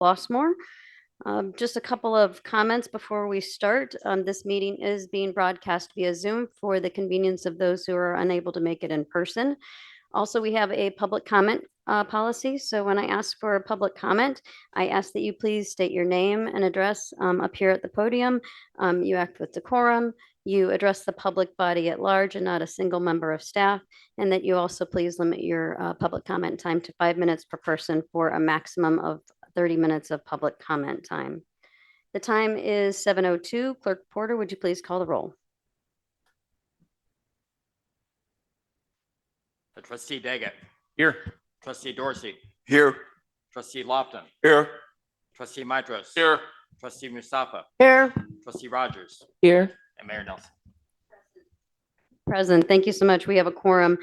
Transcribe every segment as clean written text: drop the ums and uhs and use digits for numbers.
Homewood-Flossmoor. Just a couple of comments before we start. This meeting is being broadcast via Zoom for the convenience of those who are unable to make it in person. Also, we have a public comment policy. So when I ask for a public comment, I ask that you please state your name and address up here at the podium. You act with decorum. You address the public body at large and not a single member of staff, and that you also please limit your public comment time to 5 minutes per person for a maximum of 30 minutes of public comment time. The time is 7:02. Clerk Porter, would you please call the roll? Trustee Daggett. Here. Trustee Dorsey. Here. Trustee Lofton. Here. Trustee Mitros. Here. Trustee Mustafa. Here. Trustee Rogers. Here. And Mayor Nelson. Present. Thank you so much. We have a quorum.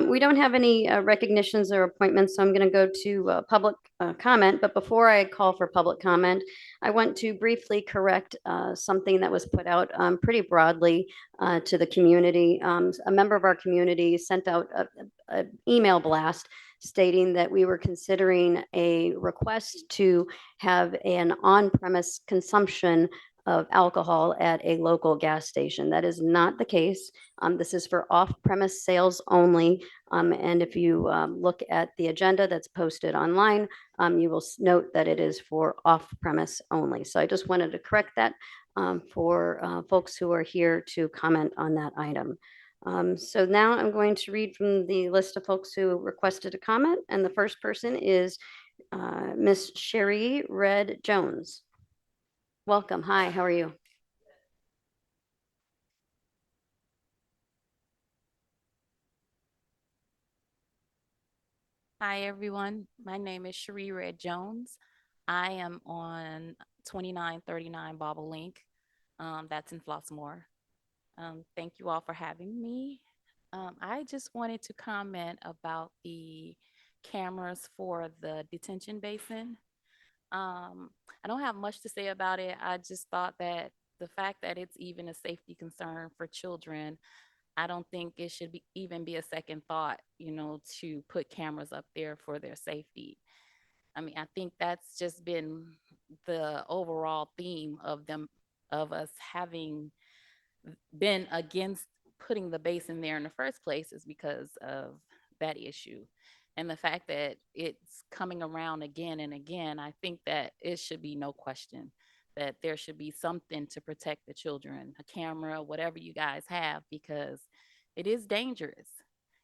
We don't have any recognitions or appointments, so I'm going to go to public comment. But before I call for public comment, I want to briefly correct something that was put out pretty broadly to the community. A member of our community sent out an email blast stating that we were considering a request to have an on-premise consumption of alcohol at a local gas station. That is not the case. This is for off-premise sales only. And if you look at the agenda that's posted online, you will note that it is for off-premise only. So I just wanted to correct that for folks who are here to comment on that item. So now I'm going to read from the list of folks who requested a comment. And the first person is Miss Sherry Red Jones. Welcome. Hi, how are you? Hi, everyone. My name is Cherie Red Jones. I am on 2939 Bobolink. That's in Flossmoor. Thank you all for having me. I just wanted to comment about the cameras for the detention basin. I don't have much to say about it. I just thought that the fact that it's even a safety concern for children, I don't think it should even be a second thought, to put cameras up there for their safety. I mean, I think that's just been the overall theme of us having been against putting the basin there in the first place is because of that issue. And the fact that it's coming around again and again, I think that it should be no question that there should be something to protect the children, a camera, whatever you guys have, because it is dangerous.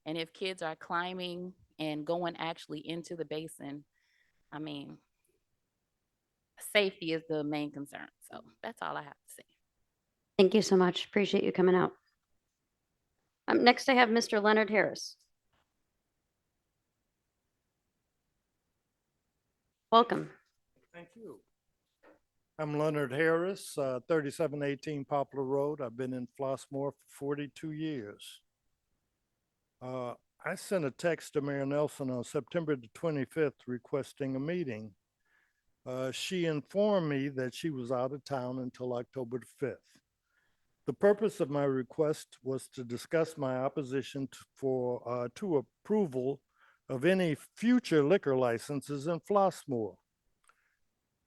And if kids are climbing and going actually into the basin, I mean, safety is the main concern. So that's all I have to say. Thank you so much. Appreciate you coming out. Next, I have Mr. Leonard Harris. Welcome. Thank you. I'm Leonard Harris, 3718 Poplar Road. I've been in Flossmoor for 42 years. I sent a text to Mayor Nelson on September the 25th requesting a meeting. She informed me that she was out of town until October the 5th. The purpose of my request was to discuss my opposition to approval of any future liquor licenses in Flossmoor.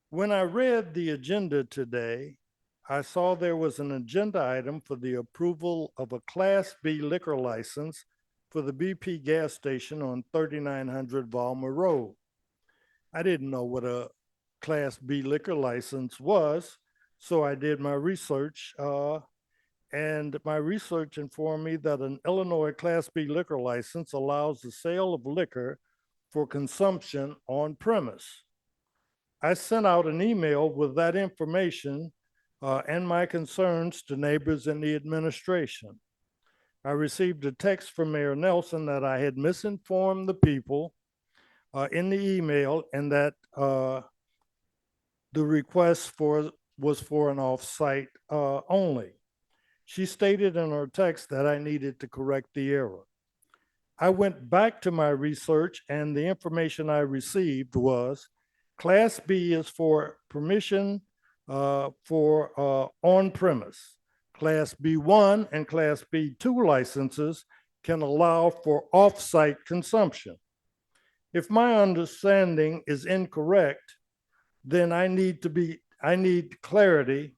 When I read the agenda today, I saw there was an agenda item for the approval of a Class B liquor license for the BP gas station on 3900 Valmer Road. I didn't know what a Class B liquor license was, so I did my research, and my research informed me that an Illinois Class B liquor license allows the sale of liquor for consumption on premise. I sent out an email with that information and my concerns to neighbors in the administration. I received a text from Mayor Nelson that I had misinformed the people in the email and that the request was for an off-site only. She stated in her text that I needed to correct the error. I went back to my research and the information I received was Class B is for permission for on-premise. Class B1 and Class B2 licenses can allow for off-site consumption. If my understanding is incorrect, then I need clarity.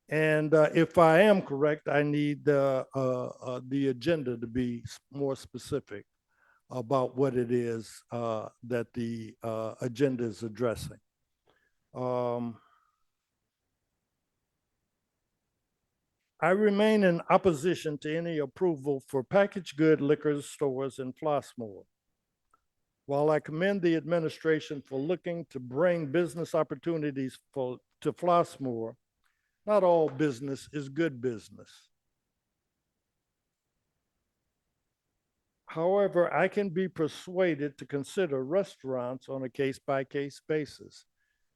And if I am correct, I need the agenda to be more specific about what it is that the agenda is addressing. I remain in opposition to any approval for packaged good liquor stores in Flossmoor. While I commend the administration for looking to bring business opportunities to Flossmoor, not all business is good business. However, I can be persuaded to consider restaurants on a case-by-case basis.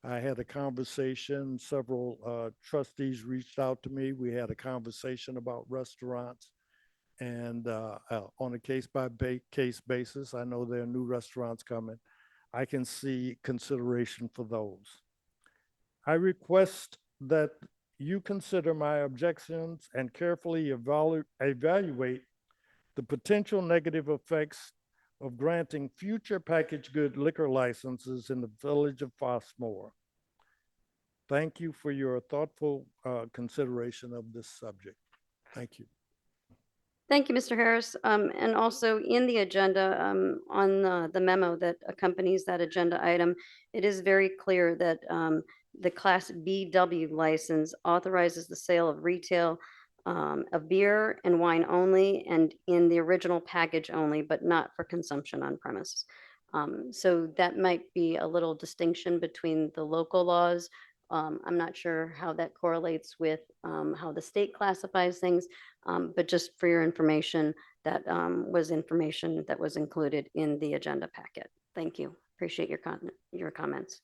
I had a conversation, several trustees reached out to me. We had a conversation about restaurants. And on a case-by-case basis, I know there are new restaurants coming. I can see consideration for those. I request that you consider my objections and carefully evaluate the potential negative effects of granting future packaged good liquor licenses in the village of Flossmoor. Thank you for your thoughtful consideration of this subject. Thank you. Thank you, Mr. Harris. And also in the agenda, on the memo that accompanies that agenda item, it is very clear that the Class BW license authorizes the sale of retail of beer and wine only and in the original package only, but not for consumption on premise. So that might be a little distinction between the local laws. I'm not sure how that correlates with how the state classifies things, but just for your information, that was information that was included in the agenda packet. Thank you. Appreciate your comments.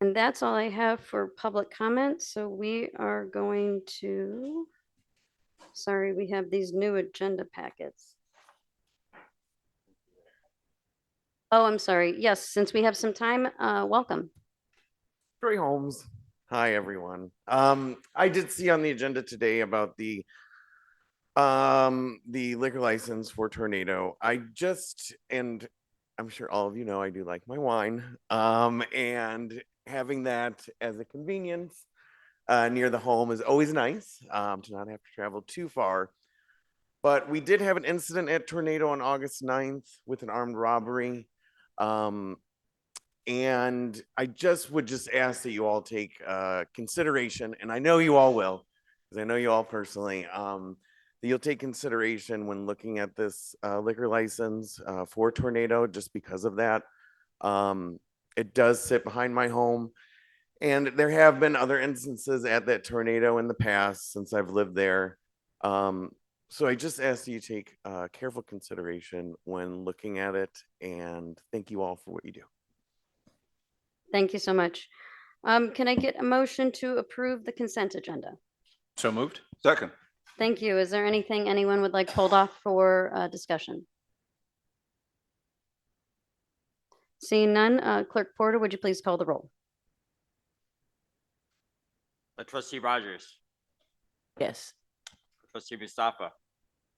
And that's all I have for public comments. So we are going to, sorry, we have these new agenda packets. Oh, I'm sorry. Yes, since we have some time, welcome. Troy Holmes. Hi, everyone. I did see on the agenda today about the liquor license for Tornado. And I'm sure all of you know I do like my wine. And having that as a convenience near the home is always nice, to not have to travel too far. But we did have an incident at Tornado on August 9th with an armed robbery. And I would ask that you all take consideration, and I know you all will, because I know you all personally, that you'll take consideration when looking at this liquor license for Tornado, just because of that. It does sit behind my home, and there have been other instances at that Tornado in the past since I've lived there. So I just ask that you take careful consideration when looking at it, and thank you all for what you do. Thank you so much. Can I get a motion to approve the consent agenda? So moved. Second. Thank you. Is there anything anyone would like pulled off for discussion? Seeing none, Clerk Porter, would you please call the roll? Trustee Rogers, Yes. trustee Mustafa,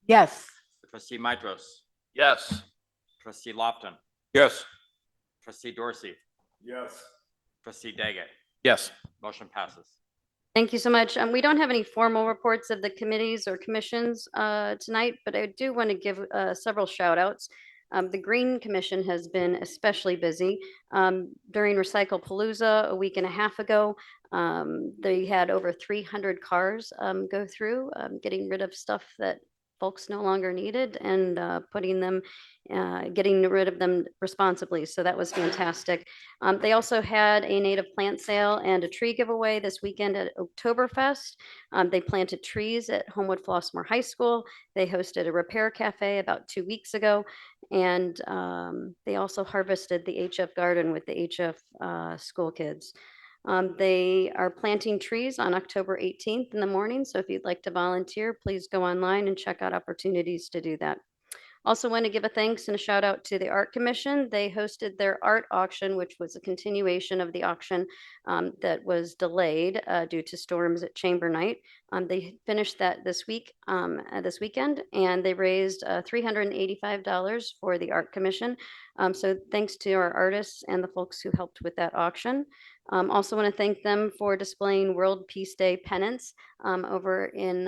Yes. trustee Mitros, Yes. trustee Lofton, Yes. trustee Dorsey, Yes. trustee Daggett. Yes. Motion passes. Thank you so much. We don't have any formal reports of the committees or commissions tonight, but I do want to give several shout outs. The Green Commission has been especially busy. During Recycle Palooza a week and a half ago, they had over 300 cars go through, getting rid of stuff that folks no longer needed and getting rid of them responsibly. So that was fantastic. They also had a native plant sale and a tree giveaway this weekend at Oktoberfest. They planted trees at Homewood-Flossmoor High School. They hosted a repair cafe about 2 weeks ago. And they also harvested the HF garden with the HF school kids. They are planting trees on October 18th in the morning. So if you'd like to volunteer, please go online and check out opportunities to do that. Also want to give a thanks and a shout out to the Art Commission. They hosted their art auction, which was a continuation of the auction that was delayed due to storms at Chamber Night. They finished that this weekend, and they raised $385 for the Art Commission. So thanks to our artists and the folks who helped with that auction. Also want to thank them for displaying World Peace Day pennants over in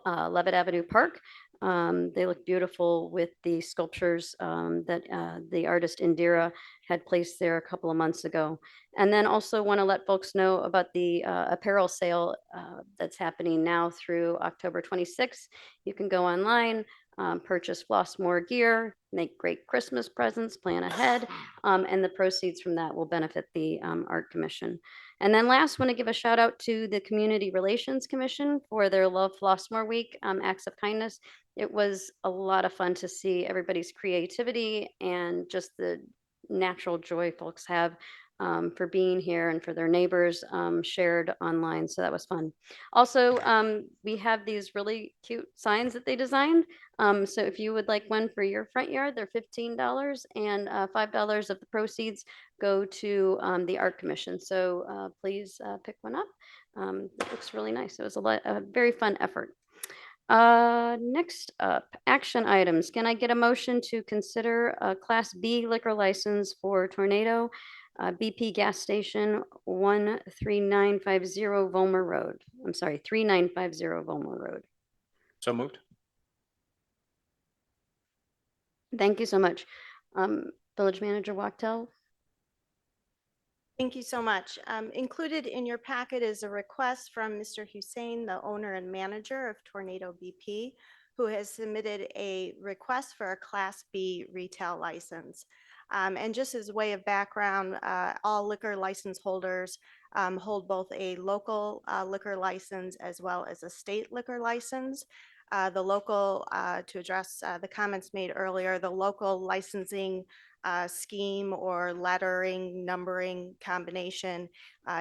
Levitt Avenue Park. They look beautiful with the sculptures that the artist Indira had placed there a couple of months ago. And then also want to let folks know about the apparel sale that's happening now through October 26th. You can go online, purchase Flossmoor gear, make great Christmas presents, plan ahead, and the proceeds from that will benefit the Art Commission. And then last, want to give a shout out to the Community Relations Commission for their Love Flossmoor Week acts of kindness. It was a lot of fun to see everybody's creativity and just the natural joy folks have for being here and for their neighbors shared online. So that was fun. Also, we have these really cute signs that they designed. So if you would like one for your front yard, they're $15 and $5 of the proceeds go to the Art Commission. So please pick one up. It looks really nice. It was a very fun effort. Next up, action items. Can I get a motion to consider a Class B liquor license for Tornado BP Gas Station 13950 Volmer Road? I'm sorry, 3950 Volmer Road. So moved. Thank you so much. Village Manager Wachtel. Thank you so much. Included in your packet is a request from Mr. Hussein, the owner and manager of Tornado BP, who has submitted a request for a Class B retail license. And just as a way of background, all liquor license holders hold both a local liquor license as well as a state liquor license. The local, to address the comments made earlier, the local licensing scheme or lettering, numbering combination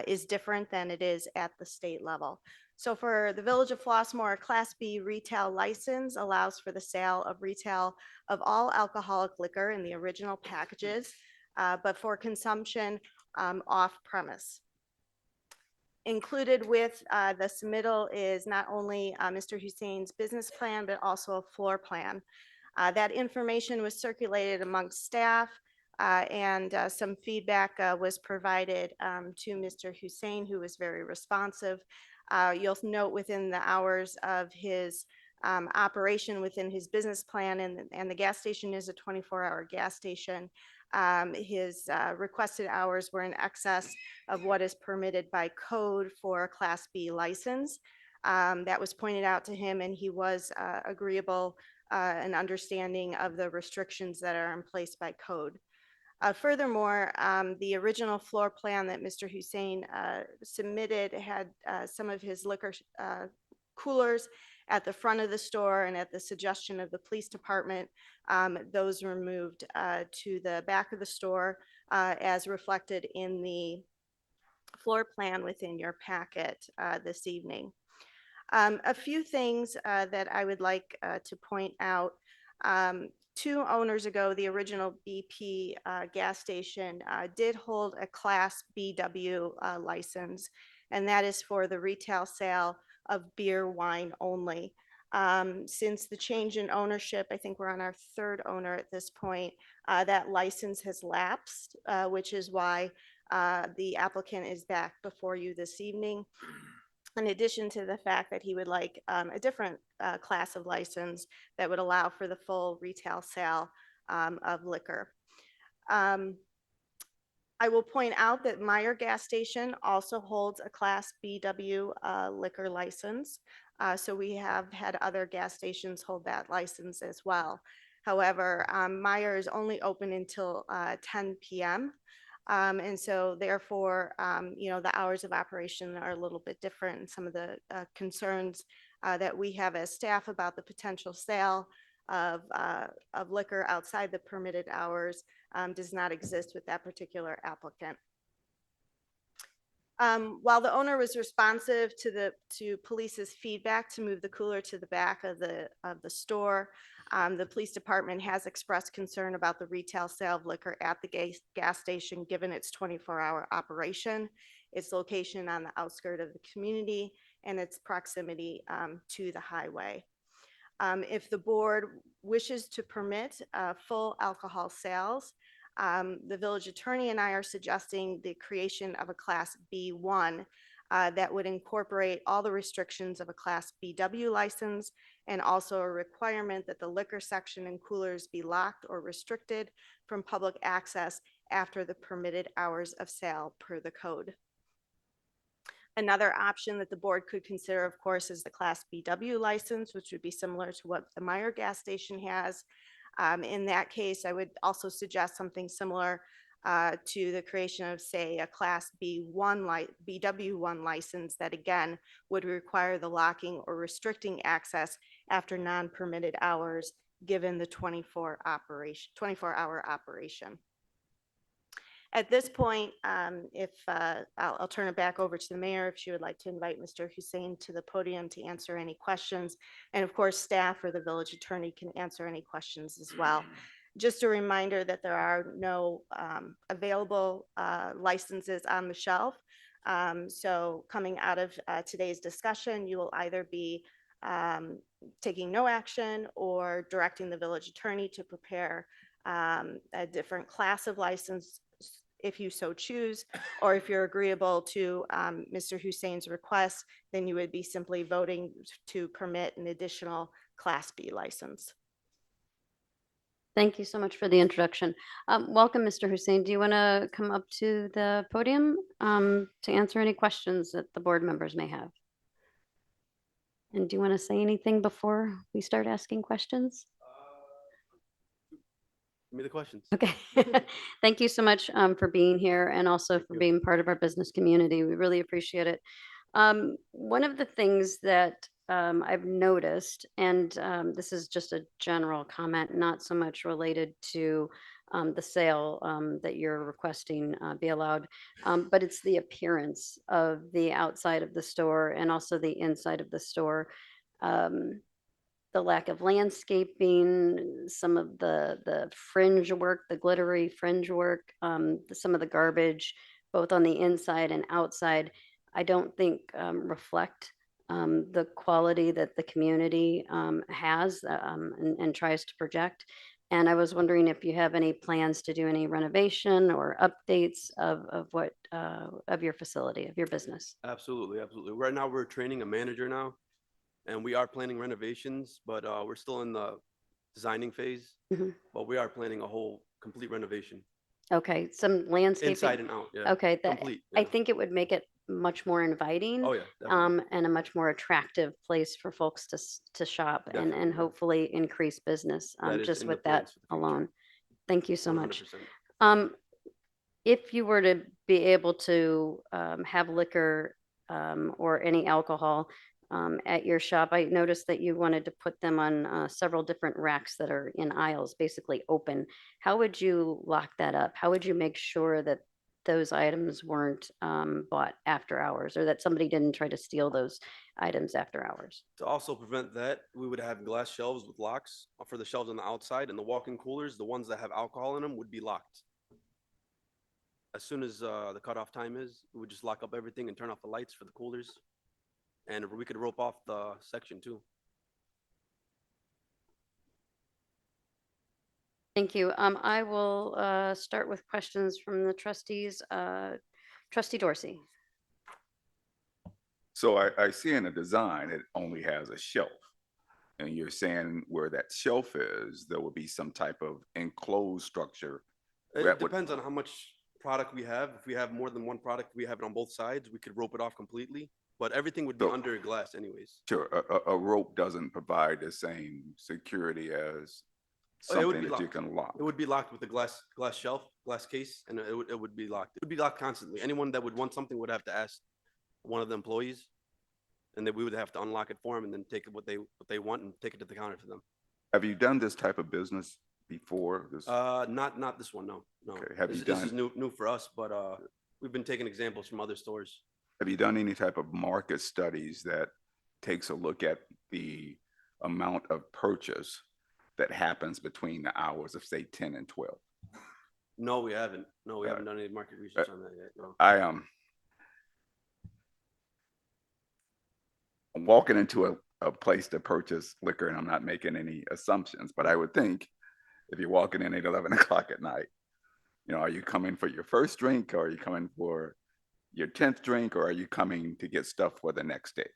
is different than it is at the state level. So for the Village of Flossmoor, a Class B retail license allows for the sale of retail of all alcoholic liquor in the original packages, but for consumption off premise. Included with the submittal is not only Mr. Hussein's business plan, but also a floor plan. That information was circulated amongst staff and some feedback was provided to Mr. Hussein, who was very responsive. You'll note within the hours of his operation within his business plan, and the gas station is a 24-hour gas station. His requested hours were in excess of what is permitted by code for a Class B license. That was pointed out to him, and he was agreeable and understanding of the restrictions that are in place by code. Furthermore, the original floor plan that Mr. Hussein submitted had some of his liquor coolers at the front of the store, and at the suggestion of the police department, those were moved to the back of the store as reflected in the floor plan within your packet this evening. A few things that I would like to point out. 2 owners ago, the original BP gas station did hold a Class BW license, and that is for the retail sale of beer, wine only. Since the change in ownership, I think we're on our 3rd owner at this point, that license has lapsed, which is why the applicant is back before you this evening. In addition to the fact that he would like a different class of license that would allow for the full retail sale of liquor. I will point out that Meyer Gas Station also holds a Class BW liquor license. So we have had other gas stations hold that license as well. However, Meyer is only open until 10 p.m. And so therefore, the hours of operation are a little bit different. And some of the concerns that we have as staff about the potential sale of liquor outside the permitted hours does not exist with that particular applicant. While the owner was responsive to police's feedback to move the cooler to the back of the store, The police department has expressed concern about the retail sale of liquor at the gas station, given its 24-hour operation, its location on the outskirt of the community, and its proximity to the highway. If the board wishes to permit full alcohol sales, the village attorney and I are suggesting the creation of a Class B1 that would incorporate all the restrictions of a Class BW license, and also a requirement that the liquor section and coolers be locked or restricted from public access after the permitted hours of sale per the code. Another option that the board could consider, of course, is the Class BW license, which would be similar to what the Meyer gas station has. In that case, I would also suggest something similar to the creation of, say, a Class BW1 license that again would require the locking or restricting access after non-permitted hours, given the 24-hour operation. At this point, I'll turn it back over to the mayor if she would like to invite Mr. Hussein to the podium to answer any questions. And of course, staff or the village attorney can answer any questions as well. Just a reminder that there are no available licenses on the shelf. So coming out of today's discussion, you will either be taking no action or directing the village attorney to prepare a different class of license if you so choose, or if you're agreeable to Mr. Hussein's request, then you would be simply voting to permit an additional Class B license. Thank you so much for the introduction. Welcome, Mr. Hussein. Do you want to come up to the podium to answer any questions that the board members may have? And do you want to say anything before we start asking questions? Give me the questions. Okay. Thank you so much for being here and also for you. being part of our business community. We really appreciate it. One of the things that I've noticed, and this is just a general comment, not so much related to the sale that you're requesting be allowed, but it's the appearance of the outside of the store and also the inside of the store. The lack of landscaping, some of the fringe work, the glittery fringe work, some of the garbage, both on the inside and outside, I don't think reflect the quality that the community has and tries to project. And I was wondering if you have any plans to do any renovation or updates of what of your facility, of your business. Absolutely, absolutely. Right now, we're training a manager now, and we are planning renovations, but we're still in the designing phase. Mhm. But we are planning a whole complete renovation, Okay, some landscaping. inside and out. Yeah. Okay, that Complete. I Yeah. think it would make it much more inviting. Oh yeah. Definitely. And a much more attractive place for folks to shop and Definitely. hopefully increase business That is just in the with that plans for the future. alone. Thank you so much. 100%. If you were to be able to have liquor or any alcohol at your shop, I noticed that you wanted to put them on several different racks that are in aisles, basically open. How would you lock that up? How would you make sure that those items weren't bought after hours or that somebody didn't try to steal those items after hours? To also prevent that, we would have glass shelves with locks for the shelves on the outside, and the walk-in coolers, the ones that have alcohol in them, would be locked. As soon as the cutoff time is, we would just lock up everything and turn off the lights for the coolers. And we could rope off the section too. Thank you. I will start with questions from the trustees. Trustee Dorsey. So I see in the design, it only has a shelf. And you're saying where that shelf is, there will be some type of enclosed structure. It that would- depends on how much product we have. If we have more than one product, we have it on both sides, we could rope it off completely, but everything would be So- under glass anyways. Sure, a rope doesn't provide the same security as Oh, it would something be that you locked. can lock. It would be locked with a glass shelf, glass case, and it would be locked. It would be locked constantly. Anyone that would want something would have to ask one of the employees, and then we would have to unlock it for them and then take what they want and take it to the counter for them. Have you done this type of business before? This, Not this one, no. Okay, have you This is done- new for us, but we've been taking examples from other stores. have you done any type of market studies that takes a look at the amount of purchase that happens between the hours of, say, 10 and 12? No, we haven't. No, we Uh, haven't done any market research on that yet. No. I'm walking into a place to purchase liquor, and I'm not making any assumptions, but I would think if you're walking in at 11 o'clock at night, are you coming for your first drink, or are you coming for your 10th drink, or are you coming to get stuff for the next day?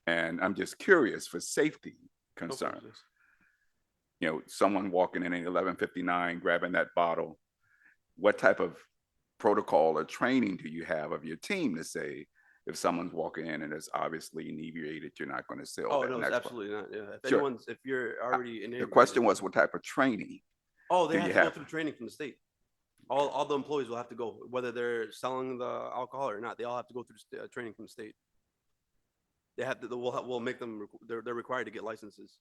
And I'm just curious for safety Of course, concerns. yes. Someone walking in at 11:59, grabbing that bottle, what type of protocol or training do you have of your team to say if someone's walking in and it's obviously inebriated, you're not going to sell Oh, that no, it's next bottle? absolutely not. Yeah. Sure. If you're already The inebriated. question was, what type of training? Oh, they do have you to go have? through training from the state. All the employees will have to go, whether they're selling the alcohol or not. They all have to go through training from the state. They have to. We'll make them. They're required to get licenses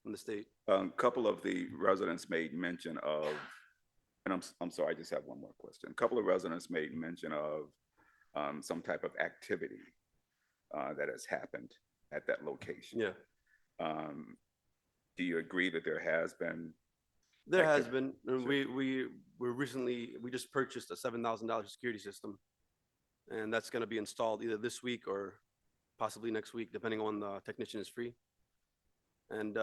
from the state. A couple of the residents made mention of, and I'm sorry, I just have one more question. A couple of residents made mention of some type of activity that has happened at that location. Yeah, Do you agree that there has been? there has activity? been. And Sure. we just purchased a $7,000 security system, and that's going to be installed either this week or possibly next week, depending on the technician is free. And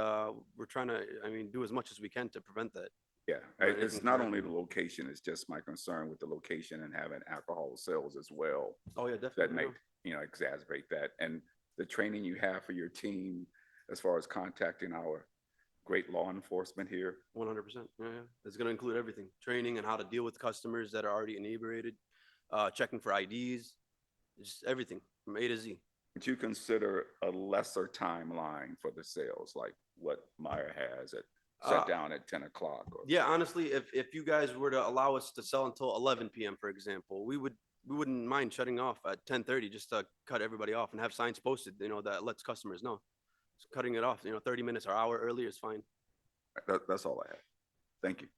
we're trying to, do as much as we can to prevent that. Yeah, Right, it's anything not can only happen. the location, it's just my concern with the location and having alcohol sales as well Oh yeah, that definitely. may, exacerbate that. And the training you have for your team as far as contacting our great law enforcement here. 100%. Yeah, yeah. It's going to include everything: training and how to deal with customers that are already inebriated, checking for IDs, just everything from A to Z. Would you consider a lesser timeline for the sales, like what Meyer has at shut down at 10 o'clock? Or, Yeah, honestly, if you guys were to allow us to sell until 11 p.m., for example, we wouldn't mind shutting off at 10:30 just to cut everybody off and have signs posted, that lets customers know. Just cutting it off, 30 minutes or hour earlier is fine. that's all I have. Thank you.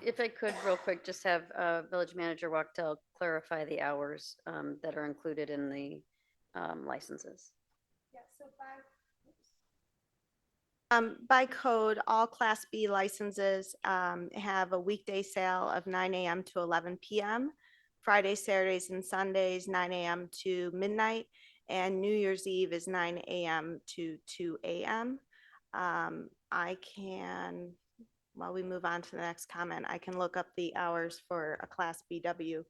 If I could, real quick, just have Village Manager Wachtel clarify the hours that are included in the licenses. Yeah, so by code, all Class B licenses have a weekday sale of 9 a.m. to 11 p.m. Fridays, Saturdays, and Sundays, 9 a.m. to midnight, and New Year's Eve is 9 a.m. to 2 a.m. I can, while we move on to the next comment, I can look up the hours for a Class BW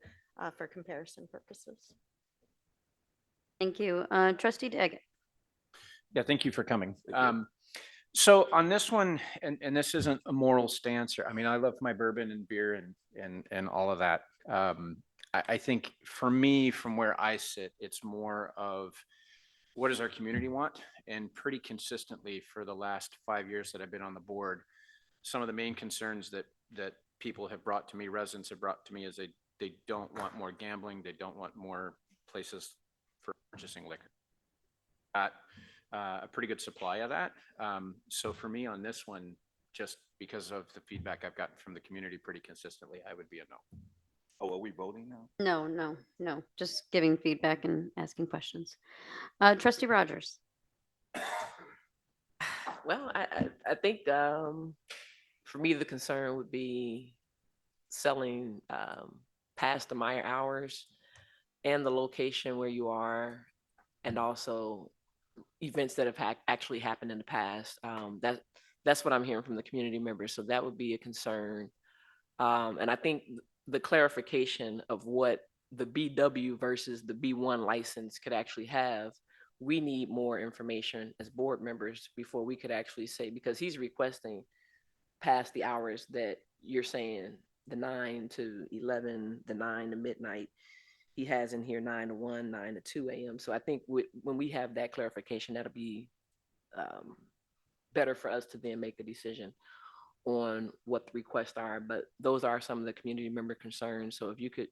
for comparison purposes. Thank you. Trustee Daggett. Yeah, thank you for coming. Thank you. So on this one, and this isn't a moral stance here. I mean, I love my bourbon and beer and all of that. I think for me, from where I sit, it's more of what does our community want? And pretty consistently for the last 5 years that I've been on the board, some of the main concerns that people have brought to me, residents have brought to me, is they don't want more gambling. They don't want more places for purchasing liquor. A pretty good supply of that. So for me on this one, just because of the feedback I've gotten from the community pretty consistently, I would be a no. Oh, are we voting now? No, just giving feedback and asking questions. Trustee Rogers. Well, I think for me, the concern would be selling past the Meyer hours and the location where you are, and also events that have actually happened in the past. That's what I'm hearing from the community members. So that would be a concern. And I think the clarification of what the BW versus the B1 license could actually have, we need more information as board members before we could actually say, because he's requesting past the hours that you're saying, the 9 to 11, the 9 to midnight. He has in here 9 to 1, 9 to 2 a.m. So I think when we have that clarification, that'll be better for us to then make a decision on what the requests are. But those are some of the community member concerns. So if you could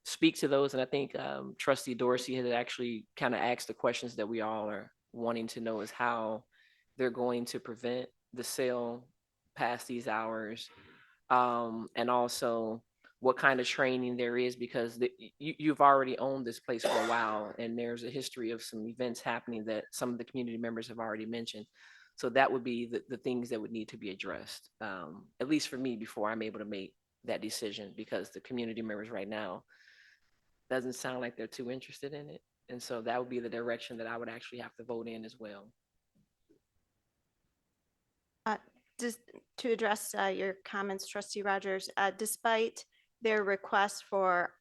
speak to those, and I think Trustee Dorsey had actually kind of asked the questions that we all are wanting to know, is how they're going to prevent the sale past these hours, and also what kind of training there is, because you've already owned this place for a while, and there's a history of some events happening that some of the community members have already mentioned. So that would be the things that would need to be addressed, at least for me, before I'm able to make that decision, because the community members right now doesn't sound like they're too interested in it. And so that would be the direction that I would actually have to vote in as well. Just to address your comments, trustee Rogers, despite their request for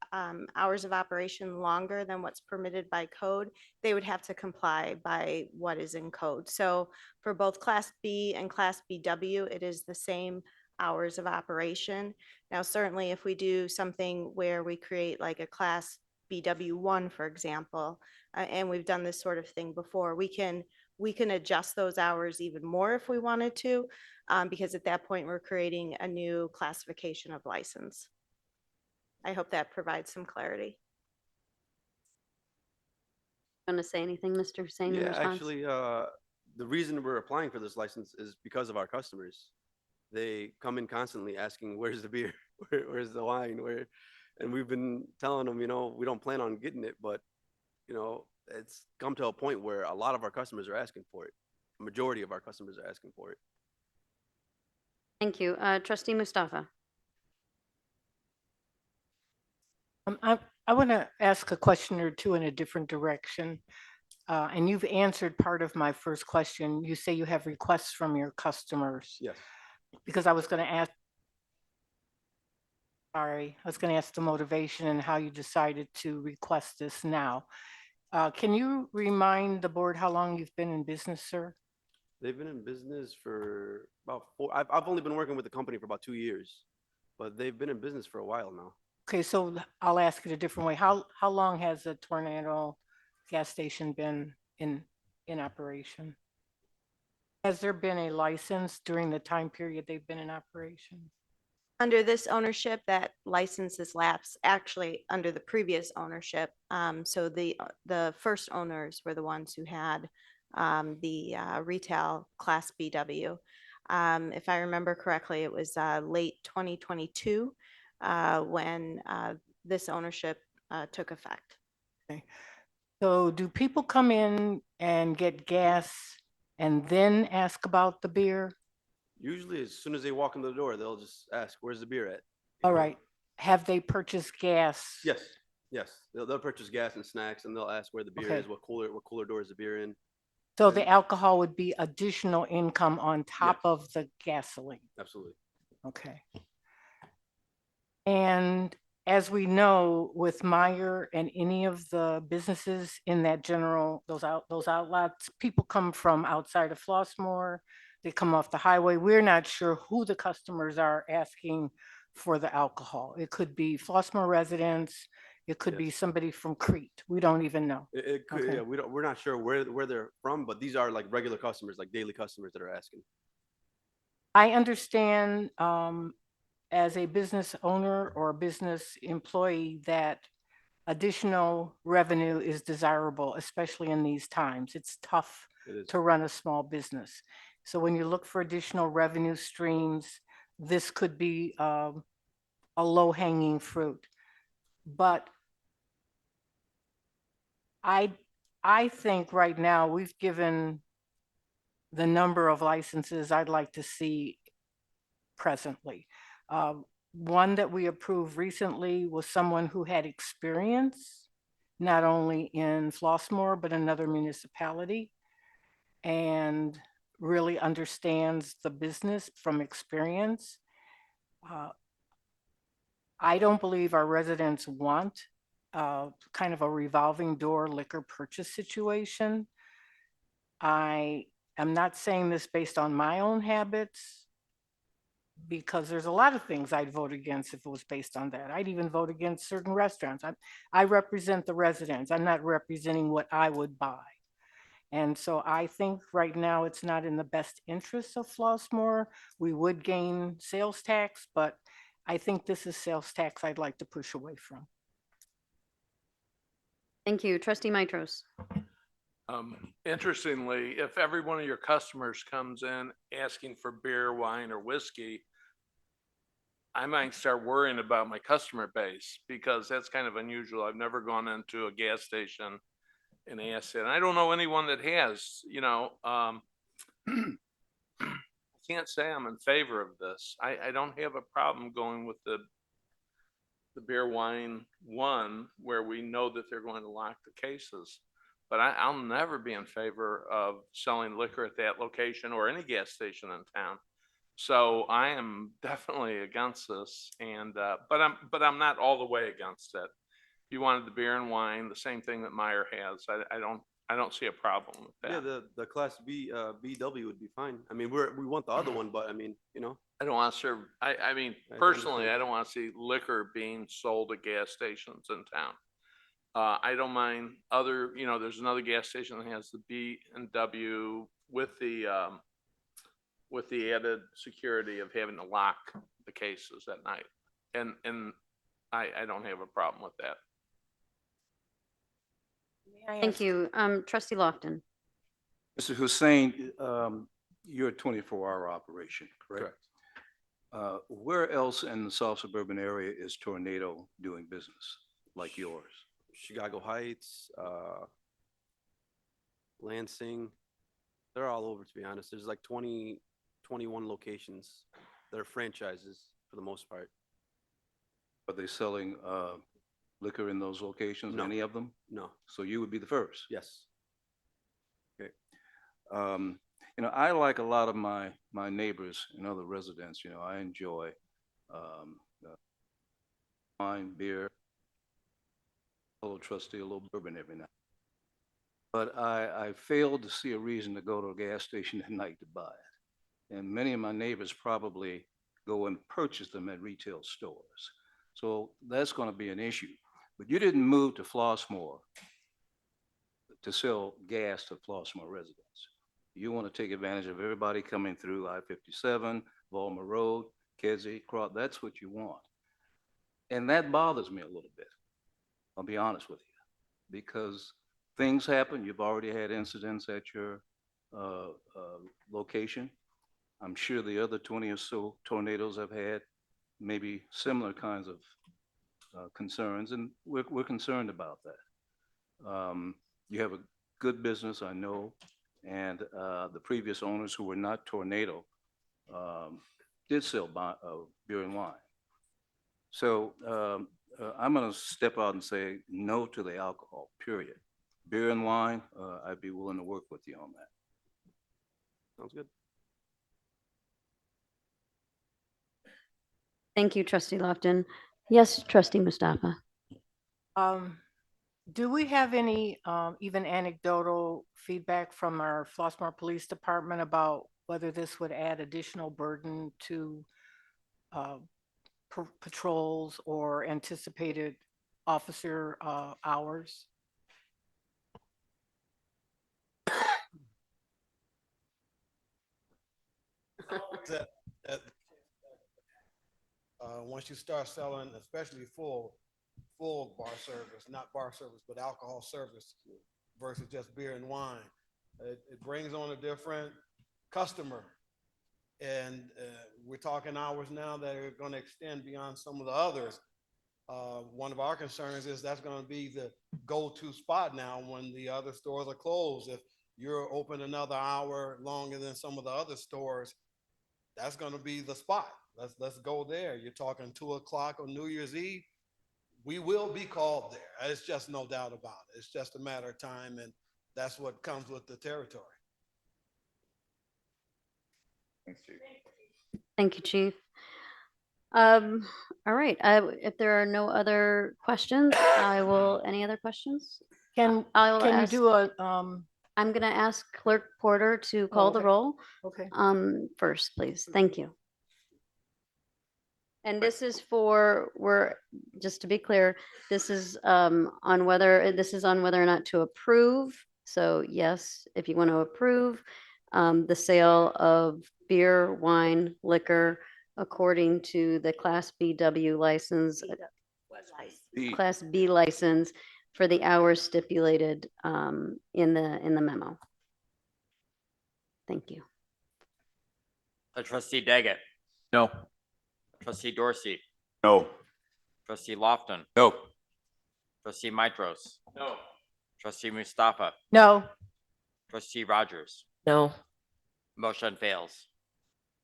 hours of operation longer than what's permitted by code, they would have to comply by what is in code. So for both Class B and Class BW, it is the same hours of operation. Now, certainly if we do something where we create like a Class BW1, for example, and we've done this sort of thing before, we can adjust those hours even more if we wanted to, because at that point, we're creating a new classification of license. I hope that provides some clarity. Want to say anything, Mr. Hussein, in Yeah, response? actually, the reason we're applying for this license is because of our customers. They come in constantly asking, where's the beer? Where's the wine? And we've been telling them, we don't plan on getting it, but, it's come to a point where a lot of our customers are asking for it. A majority of our customers are asking for it. Thank you. Trustee Mustafa. I want to ask a question or two in a different direction. And you've answered part of my first question. You say you have requests from your customers. Yes. Because I was going to ask, the motivation and how you decided to request this now. Can you remind the board how long you've been in business, sir? They've been in business for about I've only been working with the company for about 2 years, but they've been in business for a while now. Okay, so I'll ask it a different way. How long has the Tornado gas station been in operation? Has there been a license during the time period they've been in operation? Under this ownership, that license is lapsed, actually under the previous ownership. So the first owners were the ones who had the retail Class BW. If I remember correctly, it was late 2022 when this ownership took effect. Okay. So do people come in and get gas and then ask about the beer? Usually, as soon as they walk in the door, they'll just ask, "Where's the beer at?" All right. Have they purchased gas? Yes. Yes. They'll purchase gas and snacks, and they'll ask where the beer Okay. is, what cooler door is the beer in. So the alcohol would be additional income on top Yes. of the gasoline? Absolutely. Okay. And as we know, with Meyer and any of the businesses in that general, those outlets, people come from outside of Flossmoor, they come off the highway. We're not sure who the customers are asking for the alcohol. It could be Flossmoor residents, it could be Yes. somebody from Crete. We don't even know. It could, Okay. yeah, we're not sure where they're from, but these are like regular customers, like daily customers that are asking. I understand as a business owner or a business employee that additional revenue is desirable, especially in these times. It's tough It is. to run a small business. So when you look for additional revenue streams, this could be a low-hanging fruit. But I think right now we've given the number of licenses I'd like to see presently. One that we approved recently was someone who had experience, not only in Flossmoor, but another municipality, and really understands the business from experience. I don't believe our residents want kind of a revolving door liquor purchase situation. I am not saying this based on my own habits, because there's a lot of things I'd vote against if it was based on that. I'd even vote against certain restaurants. I represent the residents. I'm not representing what I would buy. And so I think right now it's not in the best interest of Flossmoor. We would gain sales tax, but I think this is sales tax I'd like to push away from. Thank you. Trustee Mitros. Interestingly, if every one of your customers comes in asking for beer, wine, or whiskey, I might start worrying about my customer base, because that's kind of unusual. I've never gone into a gas station and asked it. And I don't know anyone that has, can't say I'm in favor of this. I don't have a problem going with the beer wine one where we know that they're going to lock the cases. But I'll never be in favor of selling liquor at that location or any gas station in town. So I am definitely against this, and but I'm not all the way against it. You wanted the beer and wine, the same thing that Meyer has. I don't see a problem with that. Yeah, the class B, BW would be fine. I mean, we want the other one, but I mean, you know, I don't want to serve, I mean, I personally, understand. I don't want to see liquor being sold at gas stations in town. I don't mind other, you know, there's another gas station that has the B and W with the added security of having to lock the cases at night. And I don't have a problem with that. May I Thank ask- you. Trustee Lofton. Mr. Hussein, you're a 24-hour operation, correct? Where else in the South Suburban area is Tornado doing business like yours? Chicago Heights, Lansing, they're all over, to be honest. There's like 21 locations that are franchises for the most part. Are they selling liquor in those locations, No. any of them? No, So you would be the first? yes. You know, I like a lot of my neighbors and other residents, you know, I enjoy wine, beer, a little trustee, a little bourbon every night. But I failed to see a reason to go to a gas station at night to buy it. And many of my neighbors probably go and purchase them at retail stores. So that's going to be an issue. But you didn't move to Flossmoor to sell gas to Flossmoor residents. You want to take advantage of everybody coming through I-57, Volmer Road, Kedzie, Cross. That's what you want. And that bothers me a little bit. I'll be honest with you, because things happen. You've already had incidents at your location. I'm sure the other 20 or so tornadoes have had maybe similar kinds of concerns, and we're concerned about that. You have a good business, I know, and the previous owners who were not Tornado did sell beer and wine. So I'm going to step out and say no to the alcohol, period. Beer and wine, I'd be willing to work with you on that. Sounds good. Thank you, Trustee Lofton. Yes, Trustee Mustafa. Do we have any even anecdotal feedback from our Flossmoor Police Department about whether this would add additional burden to patrols or anticipated officer hours? Once you start selling, especially full bar service, not bar service, but alcohol service versus just beer and wine, it brings on a different customer. And we're talking hours now that are going to extend beyond some of the others. One of our concerns is that's going to be the go-to spot now when the other stores are closed. If you're open another hour longer than some of the other stores, that's going to be the spot. Let's go there. You're talking 2 o'clock on New Year's Eve. We will be called there. It's just no doubt about it. It's just a matter of time, and that's what comes with the territory. Thanks, Chief. Thank you, Chief. All right, if there are no other questions, any other questions? Can I'll you ask, do a, I'm gonna ask Clerk Porter to call the okay. roll okay. first, please. Thank you. And this is just to be clear, this is on whether or not to approve. So yes, if you want to approve the sale of beer, wine, liquor, according to the Class BW license, Class B license for the hours stipulated in the memo. Thank you. Trustee Daggett, No. trustee Dorsey, No. trustee Lofton, No. trustee Mitros, No. trustee Mustafa, No, trustee Rogers. No. Motion fails.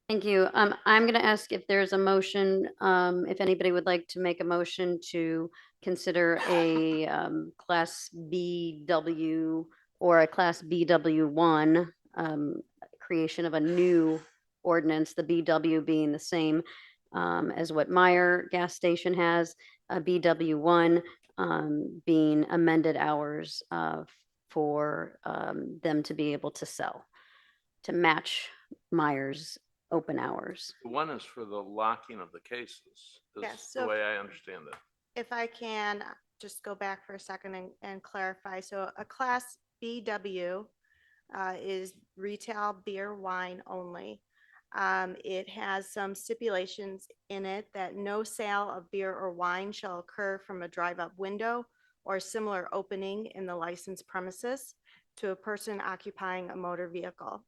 Thank you. I'm going to ask if there's a motion, if anybody would like to make a motion to consider a Class BW or a Class BW1 creation of a new ordinance, the BW being the same as what Meyer Gas Station has, a BW1 being amended hours for them to be able to sell, to match Meyer's open hours. One is for the locking of the cases, Yes, is so the way I understand it. if I can just go back for a second and clarify. So a Class BW is retail beer, wine only. It has some stipulations in it that no sale of beer or wine shall occur from a drive-up window or similar opening in the licensed premises to a person occupying a motor vehicle.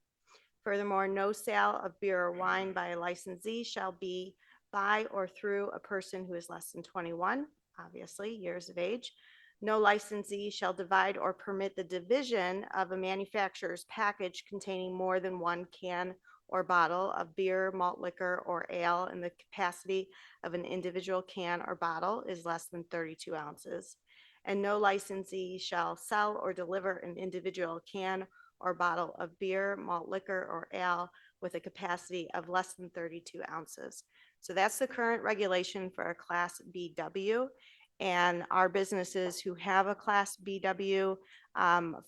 Furthermore, no sale of beer or wine by a licensee shall be by or through a person who is less than 21, obviously, years of age. No licensee shall divide or permit the division of a manufacturer's package containing more than one can or bottle of beer, malt liquor, or ale in the capacity of an individual can or bottle is less than 32 ounces. And no licensee shall sell or deliver an individual can or bottle of beer, malt liquor, or ale with a capacity of less than 32 ounces. So that's the current regulation for a Class BW. And our businesses who have a Class BW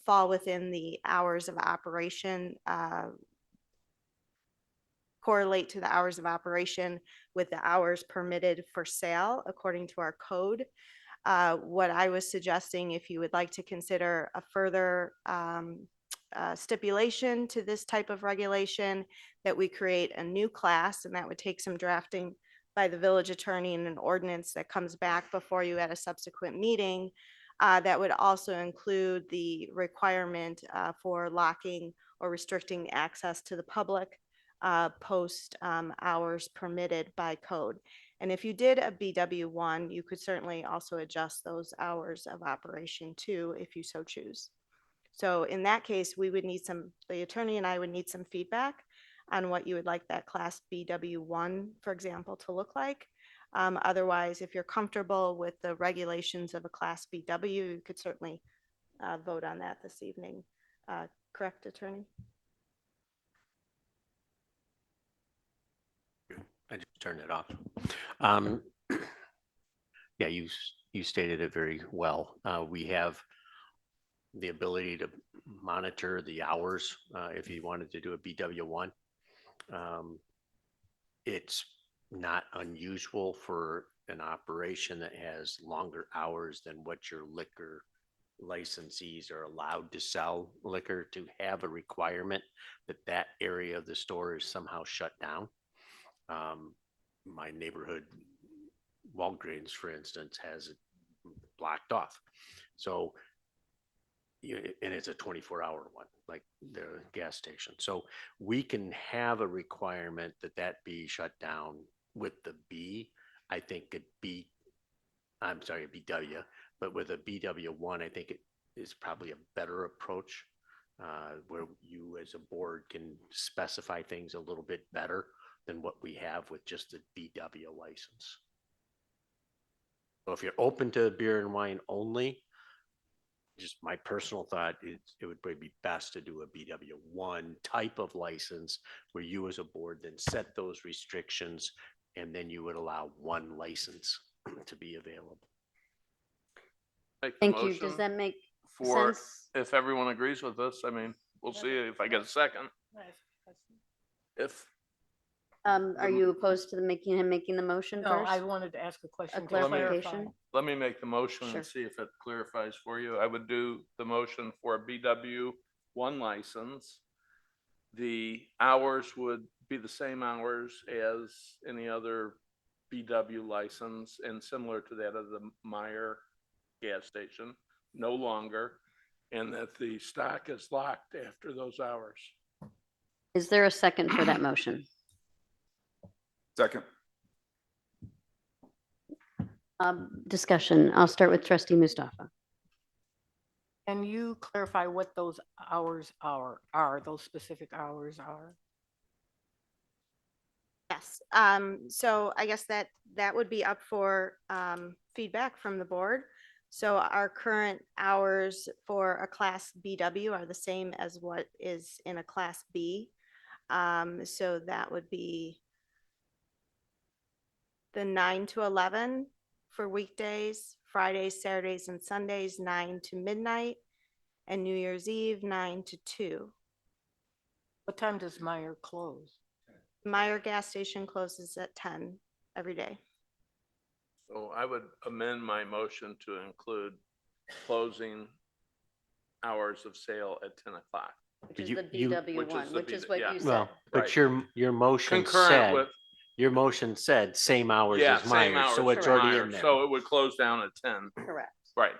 fall within the hours of operation, correlate to the hours of operation with the hours permitted for sale according to our code. What I was suggesting, if you would like to consider a further stipulation to this type of regulation, that we create a new class, and that would take some drafting by the village attorney in an ordinance that comes back before you at a subsequent meeting. That would also include the requirement for locking or restricting access to the public post hours permitted by code. And if you did a BW1, you could certainly also adjust those hours of operation too, if you so choose. So in that case, we would need the attorney and I would need some feedback on what you would like that Class BW1, for example, to look like. Otherwise, if you're comfortable with the regulations of a Class BW, you could certainly vote on that this evening. Correct, attorney? I just turned it off. Yeah, you stated it very well. We have the ability to monitor the hours if you wanted to do a BW1. It's not unusual for an operation that has longer hours than what your liquor licensees are allowed to sell liquor to have a requirement that that area of the store is somehow shut down. My neighborhood Walgreens, for instance, has it blocked off. So, and it's a 24-hour one, like the gas station. So we can have a requirement that that be shut down with the B. I think a BW, but with a BW1, I think it is probably a better approach where you as a board can specify things a little bit better than what we have with just the BW license. So if you're open to beer and wine only, just my personal thought, it would probably be best to do a BW1 type of license where you as a board then set those restrictions and then you would allow one license to be available. Thank you. Does that make For, sense? if everyone agrees with this, I mean, we'll see if I get a second. If, Are you opposed to him making the motion No, first? I wanted to ask a question. to clarification? clarify. let me make the motion Sure. and see if it clarifies for you. I would do the motion for a BW1 license. The hours would be the same hours as any other BW license and similar to that of the Meyer gas station, no longer, and that the stock is locked after those hours. Is there a second for that motion? Second. Discussion. I'll start with trustee Mustafa. Can you clarify what those hours are, those specific hours are? Yes, so I guess that would be up for feedback from the board. So our current hours for a Class BW are the same as what is in a Class B. So that would be the 9 to 11 for weekdays, Fridays, Saturdays, and Sundays, 9 to midnight, and New Year's Eve, 9 to 2. What time does Meyer close? Meyer gas station closes at 10 every day. So I would amend my motion to include closing hours of sale at 10 o'clock. Which is You- the you- BW Which is one, the which is BW what yeah. you said. Well, but Right. your motion Concurrent said, with, your motion said same hours yeah, as same Myers, hours. so it's for already Meyer. in there. So it would close down at 10. Correct. Right.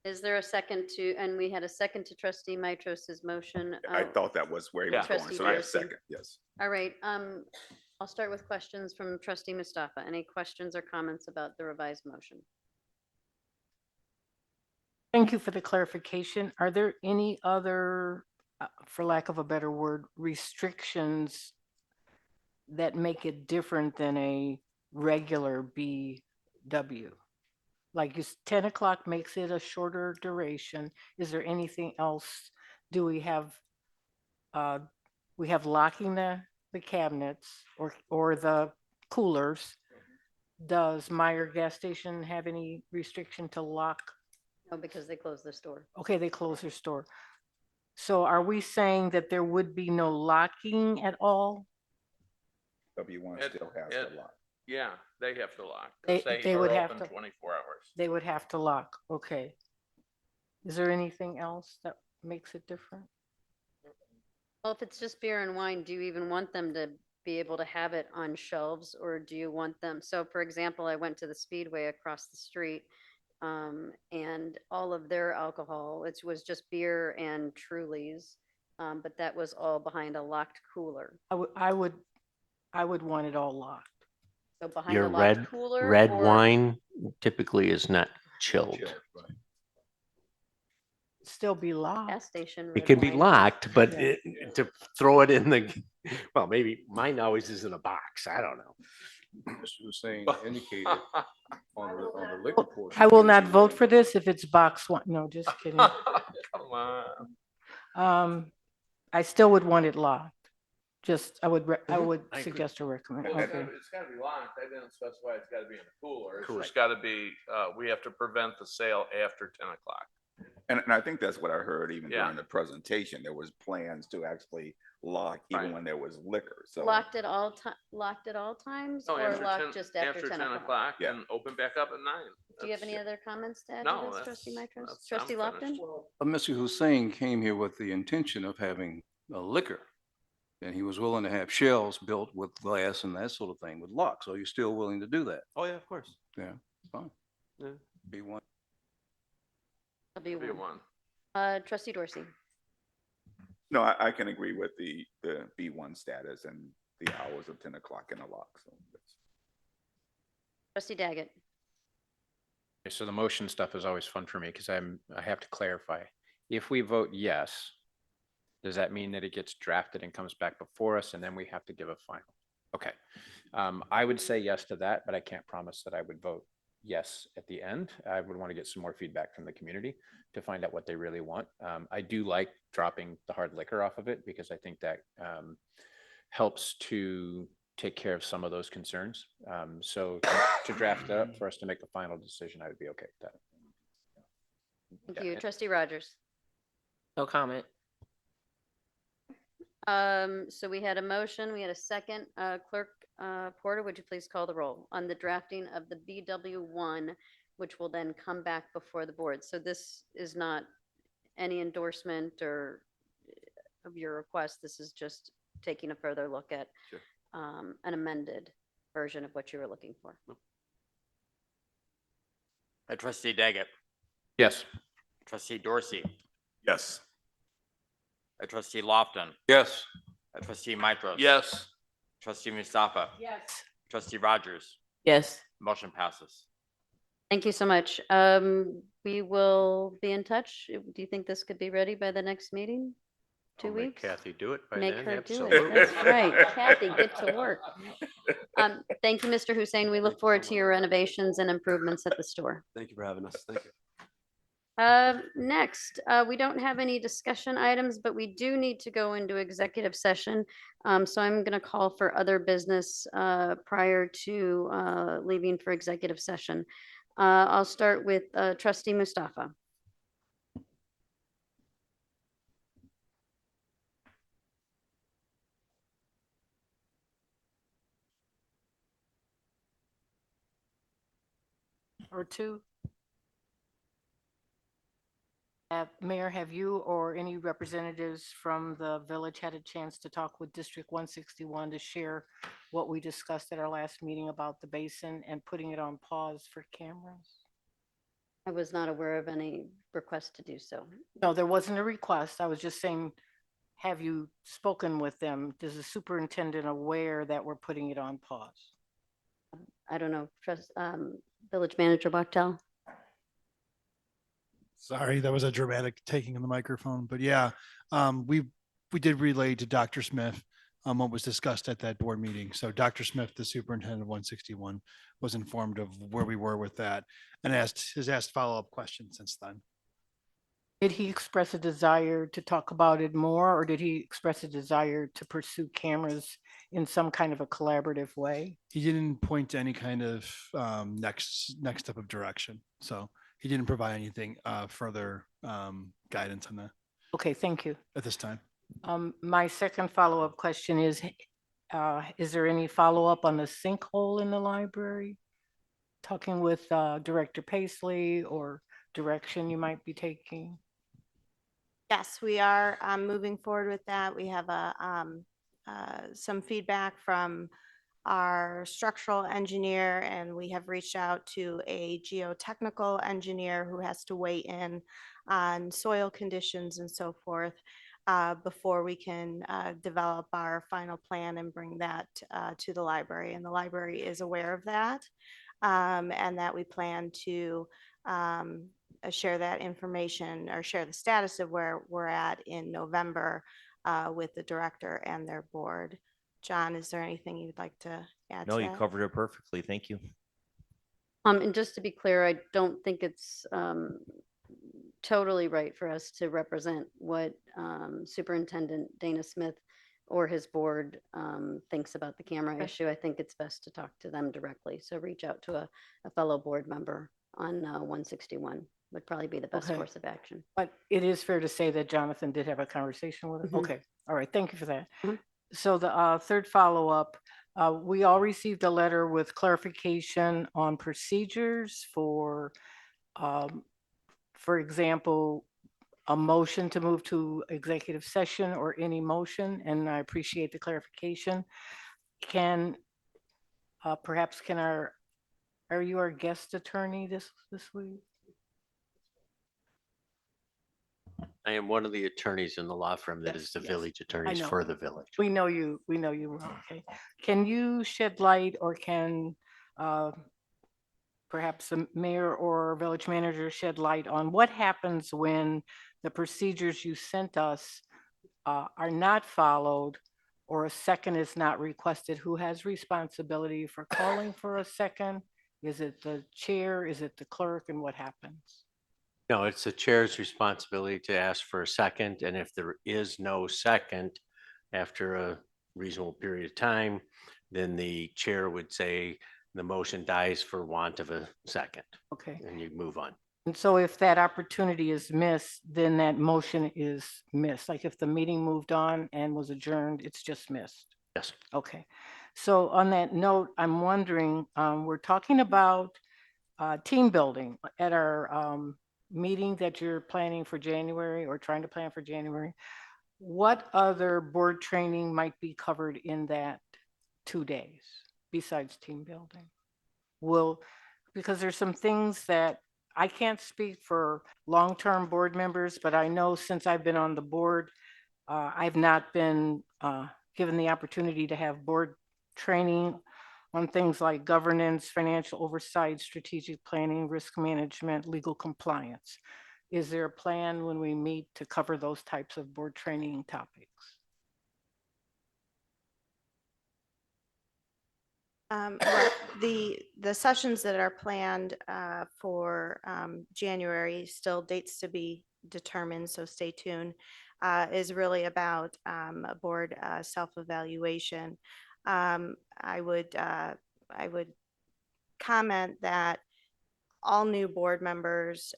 Is there a second to, and we had a second to trustee Mitros's motion. I thought that was where he was Yeah. going, Trustee so yeah, Dorsey. second, yes. All right, I'll start with questions from trustee Mustafa. Any questions or comments about the revised motion? Thank you for the clarification. Are there any other, for lack of a better word, restrictions that make it different than a regular BW? Like 10 o'clock makes it a shorter duration. Is there anything else? Do we have locking the cabinets or the coolers? Does Meyer gas station have any restriction to lock? No, because they closed the store. Okay, they close their store. So are we saying that there would be no locking at all? W1 It- still has it- to lock. Yeah, they have to lock. 'Cause They are would have open to- 24 hours. They would have to lock, okay. Is there anything else that makes it different? Well, if it's just beer and wine, do you even want them to be able to have it on shelves, or do you want them? So for example, I went to the Speedway across the street, and all of their alcohol, it was just beer and Trulies, but that was all behind a locked cooler. I would want it all locked. So behind Your a locked red, cooler. red or- wine typically is not chilled. Still be locked. Gas station. It red can be wine. locked, but Yeah. to throw it in the, well, maybe mine always is in a box. I don't know. Mr. Hussein indicated on the liquor portion. I will not vote for this if it's box one. No, just kidding. Come on. I still would want it locked. Just, I would I agree. suggest or recommend, Well, okay. it's gotta be locked. I didn't specify it's gotta be in a cooler. It's Correct. just gotta be, we have to prevent the sale after 10 o'clock. And I think that's what I heard even Yeah. during the presentation. There was plans to actually lock even Right. when there was liquor, so. Locked at all times, No, or after locked 10 just after 10 o'clock? Yeah. and open back up at 9. Do you have any other comments to add No, to this, that's- trustee Mitros? that's- Trustee I'm Lofton? finished. Mr. Hussein came here with the intention of having a liquor. And he was willing to have shelves built with glass and that sort of thing with locks. So you're still willing to do that? Oh, yeah, of course. Yeah, fine. Yeah. B1. W1. B1. Trustee Dorsey. No, I can agree with the B1 status and the hours of 10 o'clock in the lock, so. that's- Trustee Daggett. Okay, so the motion stuff is always fun for me because I have to clarify. If we vote yes, does that mean that it gets drafted and comes back before us and then we have to give a final? Okay. I would say yes to that, but I can't promise that I would vote yes at the end. I would want to get some more feedback from the community to find out what they really want. I do like dropping the hard liquor off of it because I think that helps to take care of some of those concerns. So to draft it up for us to make a final decision, I would be okay with that. Thank Yeah, you. and- Trustee Rogers. No comment. So we had a motion, we had a second. Clerk Porter, would you please call the roll on the drafting of the BW1, which will then come back before the board? So this is not any endorsement or of your request. This is just taking a further look at Sure. an amended version of what you were looking for. Trustee Daggett. Yes. Trustee Dorsey. Yes. Trustee Lofton. Yes. Trustee Mitros. Yes. Trustee Mustafa. Yes. Trustee Rogers. Yes. Motion passes. Thank you so much. We will be in touch. Do you think this could be ready by the next meeting? 2 I'll make weeks? Kathy do it by Make then. her do Absolutely. it. That's right. Kathy, get to work. Thank you, Mr. Hussein. We look Thank you so forward to much. your renovations and improvements at the store. Thank you for having us. Thank you. Next, we don't have any discussion items, but we do need to go into executive session. So I'm going to call for other business prior to leaving for executive session. I'll start with trustee Mustafa. Or two? Mayor, have you or any representatives from the village had a chance to talk with District 161 to share what we discussed at our last meeting about the basin and putting it on pause for cameras? I was not aware of any request to do so. No, there wasn't a request. I was just saying, have you spoken with them? Is the superintendent aware that we're putting it on pause? I don't know, Village Manager Bachtel. Sorry, that was a dramatic taking of the microphone, but yeah, we did relay to Dr. Smith what was discussed at that board meeting. So Dr. Smith, the superintendent of 161, was informed of where we were with that and has asked follow-up questions since then. Did he express a desire to talk about it more, or did he express a desire to pursue cameras in some kind of a collaborative way? He didn't point to any kind of next step of direction. So he didn't provide anything further guidance on that Okay, thank you. at this time. My second follow-up question is there any follow-up on the sinkhole in the library? Talking with Director Paisley or direction you might be taking? Yes, we are moving forward with that. We have some feedback from our structural engineer, and we have reached out to a geotechnical engineer who has to weigh in on soil conditions and so forth before we can develop our final plan and bring that to the library. And the library is aware of that, and that we plan to share that information or share the status of where we're at in November with the director and their board. John, is there anything you'd like to add? No, to you that? covered it perfectly. Thank you. And just to be clear, I don't think it's totally right for us to represent what Superintendent Dana Smith or his board thinks about the camera issue. I think it's best to talk to them directly. So reach out to a fellow board member on 161 would probably be the best Okay. course of action. But it is fair to say that Jonathan did have a conversation with him? Mhm. Okay, all right, thank you for that. Mhm. So the third follow-up, we all received a letter with clarification on procedures for example, a motion to move to executive session or any motion, and I appreciate the clarification. Perhaps are you our guest attorney this week? I am one of the attorneys in the law firm that is the Yes, village I attorneys know. for the village. We know you well, okay. Can you shed light, or can perhaps the mayor or village manager shed light on what happens when the procedures you sent us are not followed or a second is not requested? Who has responsibility for calling for a second? Is it the chair? Is it the clerk? And what happens? No, it's the chair's responsibility to ask for a second, and if there is no second after a reasonable period of time, then the chair would say the motion dies for want of a second, Okay. and you move on. And so if that opportunity is missed, then that motion is missed. Like if the meeting moved on and was adjourned, it's just missed. Yes. Okay. So on that note, I'm wondering, we're talking about team building at our meeting that you're planning for January or trying to plan for January. What other board training might be covered in that 2 days besides team building? Because there's some things that I can't speak for long-term board members, but I know since I've been on the board, I've not been given the opportunity to have board training on things like governance, financial oversight, strategic planning, risk management, legal compliance. Is there a plan when we meet to cover those types of board training topics? Well, the sessions that are planned for January, still dates to be determined, so stay tuned, is really about a board self-evaluation. I would comment that all new board members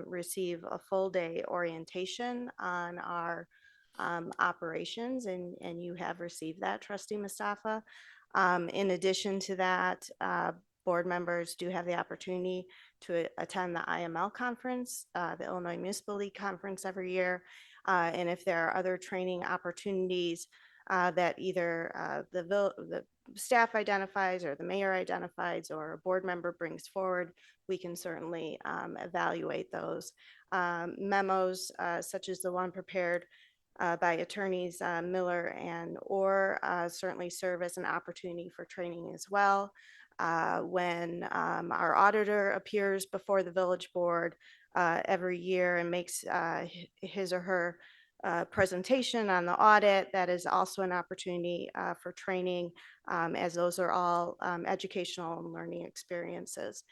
receive a full day orientation on our operations, and you have received that, Trustee Mustafa. In addition to that, board members do have the opportunity to attend the IML conference, the Illinois Municipal League Conference every year. And if there are other training opportunities that either the staff identifies or the mayor identifies or a board member brings forward, we can certainly evaluate those. Memos such as the one prepared by attorneys Miller and Orr certainly serve as an opportunity for training as well. When our auditor appears before the village board every year and makes his or her presentation on the audit, that is also an opportunity for training, as those are all educational and learning experiences.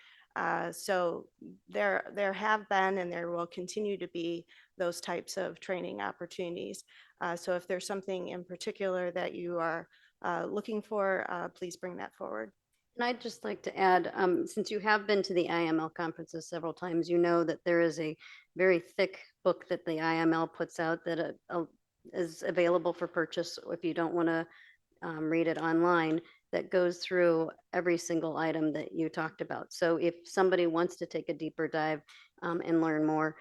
So there have been and there will continue to be those types of training opportunities. So if there's something in particular that you are looking for, please bring that forward. And I'd just like to add, since you have been to the IML conferences several times, you know that there is a very thick book that the IML puts out that is available for purchase if you don't want to read it online, that goes through every single item that you talked about. So if somebody wants to take a deeper dive and learn more,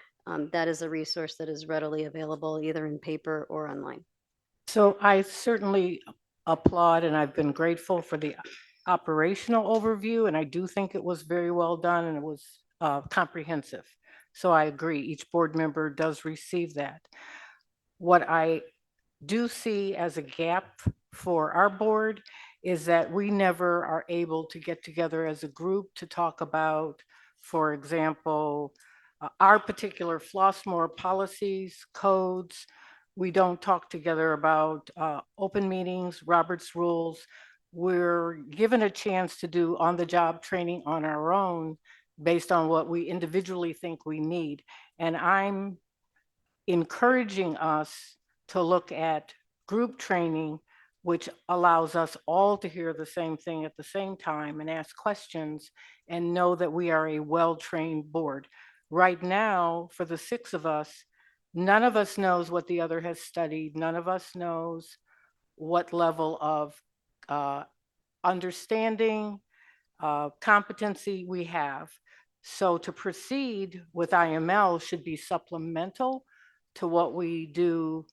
that is a resource that is readily available either in paper or online. So I certainly applaud, and I've been grateful for the operational overview, and I do think it was very well done and it was comprehensive. So I agree, each board member does receive that. What I do see as a gap for our board is that we never are able to get together as a group to talk about, for example, our particular Flossmoor policies, codes. We don't talk together about open meetings, Robert's rules. We're given a chance to do on-the-job training on our own based on what we individually think we need. And I'm encouraging us to look at group training, which allows us all to hear the same thing at the same time and ask questions and know that we are a well-trained board. Right now, for the 6 of us, none of us knows what the other has studied. None of us knows what level of understanding, competency we have. So to proceed with IML should be supplemental to what we do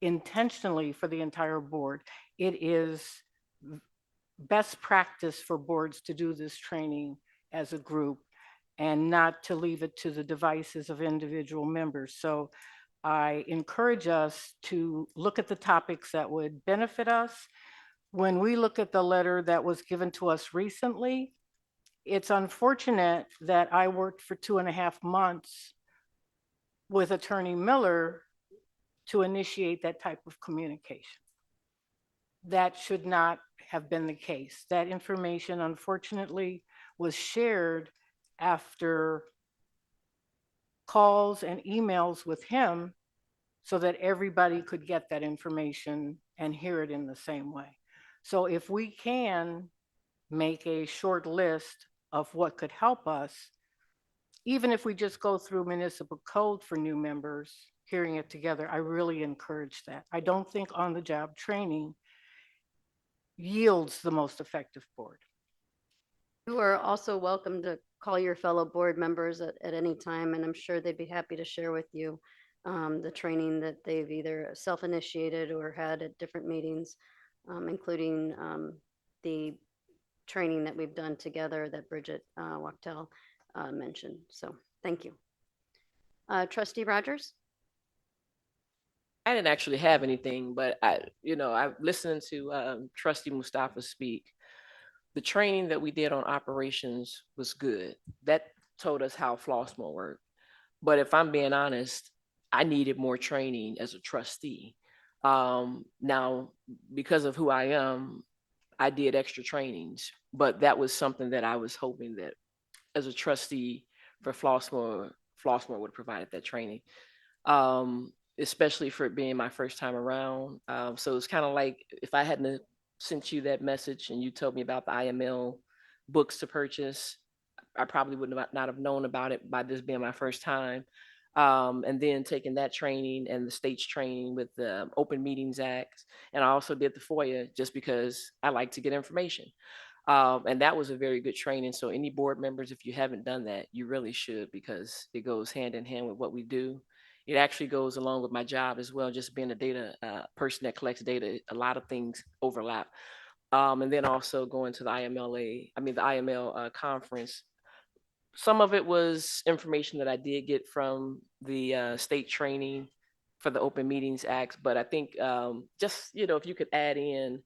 intentionally for the entire board. It is best practice for boards to do this training as a group and not to leave it to the devices of individual members. So I encourage us to look at the topics that would benefit us. When we look at the letter that was given to us recently, it's unfortunate that I worked for 2.5 months with Attorney Miller to initiate that type of communication. That should not have been the case. That information, unfortunately, was shared after calls and emails with him so that everybody could get that information and hear it in the same way. So if we can make a short list of what could help us, even if we just go through municipal code for new members, hearing it together, I really encourage that. I don't think on-the-job training yields the most effective board. You are also welcome to call your fellow board members at any time, and I'm sure they'd be happy to share with you the training that they've either self-initiated or had at different meetings, including the training that we've done together that Bridget Wachtel mentioned. So thank you. Trustee Rogers? I didn't actually have anything, but I've listened to Trustee Mustafa speak. The training that we did on operations was good. That told us how Flossmoor worked. But if I'm being honest, I needed more training as a trustee. Now, because of who I am, I did extra trainings, but that was something that I was hoping that as a trustee for Flossmoor would have provided that training, especially for it being my first time around. So it's kind of like if I hadn't sent you that message and you told me about the IML books to purchase, I probably would not have known about it by this being my first time. And then taking that training and the state's training with the Open Meetings Act. And I also did the FOIA just because I like to get information. And that was a very good training. So any board members, if you haven't done that, you really should, because it goes hand in hand with what we do. It actually goes along with my job as well, just being a data person that collects data. A lot of things overlap. And then also going to the IML conference. Some of it was information that I did get from the state training for the Open Meetings Act, but I think just, if you could add in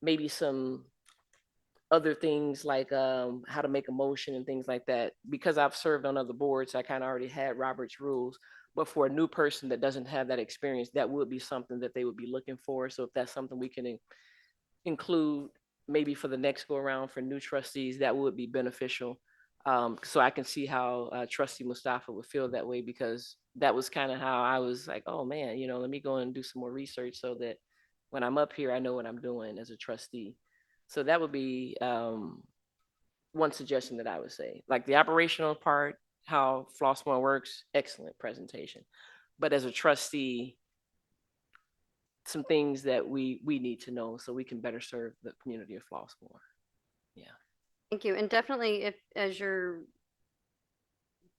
maybe some other things like how to make a motion and things like that, because I've served on other boards, I kind of already had Robert's rules, but for a new person that doesn't have that experience, that would be something that they would be looking for. So if that's something we can include maybe for the next go around for new trustees, that would be beneficial. So I can see how Trustee Mustafa would feel that way, because that was kind of how I was like, oh man, let me go and do some more research so that when I'm up here, I know what I'm doing as a trustee. So that would be one suggestion that I would say. Like the operational part, how Flossmoor works, excellent presentation. But as a trustee, some things that we need to know so we can better serve the community of Flossmoor. Yeah. Thank you. And definitely, as you're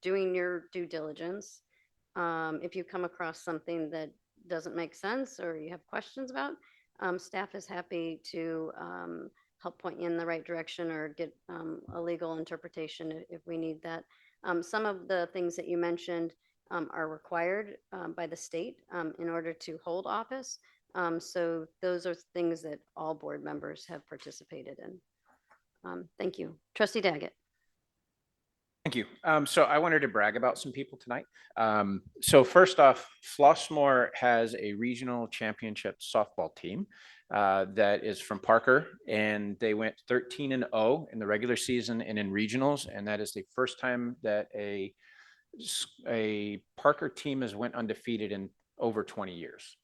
doing your due diligence, if you come across something that doesn't make sense or you have questions about, staff is happy to help point you in the right direction or get a legal interpretation if we need that. Some of the things that you mentioned are required by the state in order to hold office. So those are things that all board members have participated in. Thank you. Trustee Daggett. Thank you. So I wanted to brag about some people tonight. So first off, Flossmoor has a regional championship softball team that is from Parker, and they went 13-0 in the regular season and in regionals. And that is the first time that a Parker team has went undefeated in over 20 years.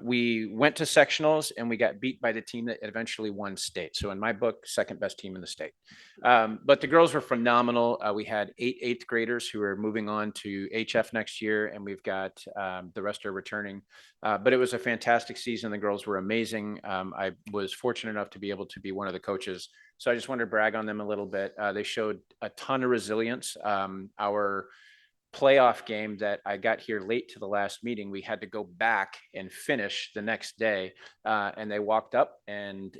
We went to sectionals and we got beat by the team that eventually won state. So in my book, second best team in the state. But the girls were phenomenal. We had 8 eighth graders who are moving on to HF next year, and we've got the rest are returning. But it was a fantastic season. The girls were amazing. I was fortunate enough to be able to be one of the coaches. So I just wanted to brag on them a little bit. They showed a ton of resilience. Our playoff game that I got here late to the last meeting, we had to go back and finish the next day. And they walked up and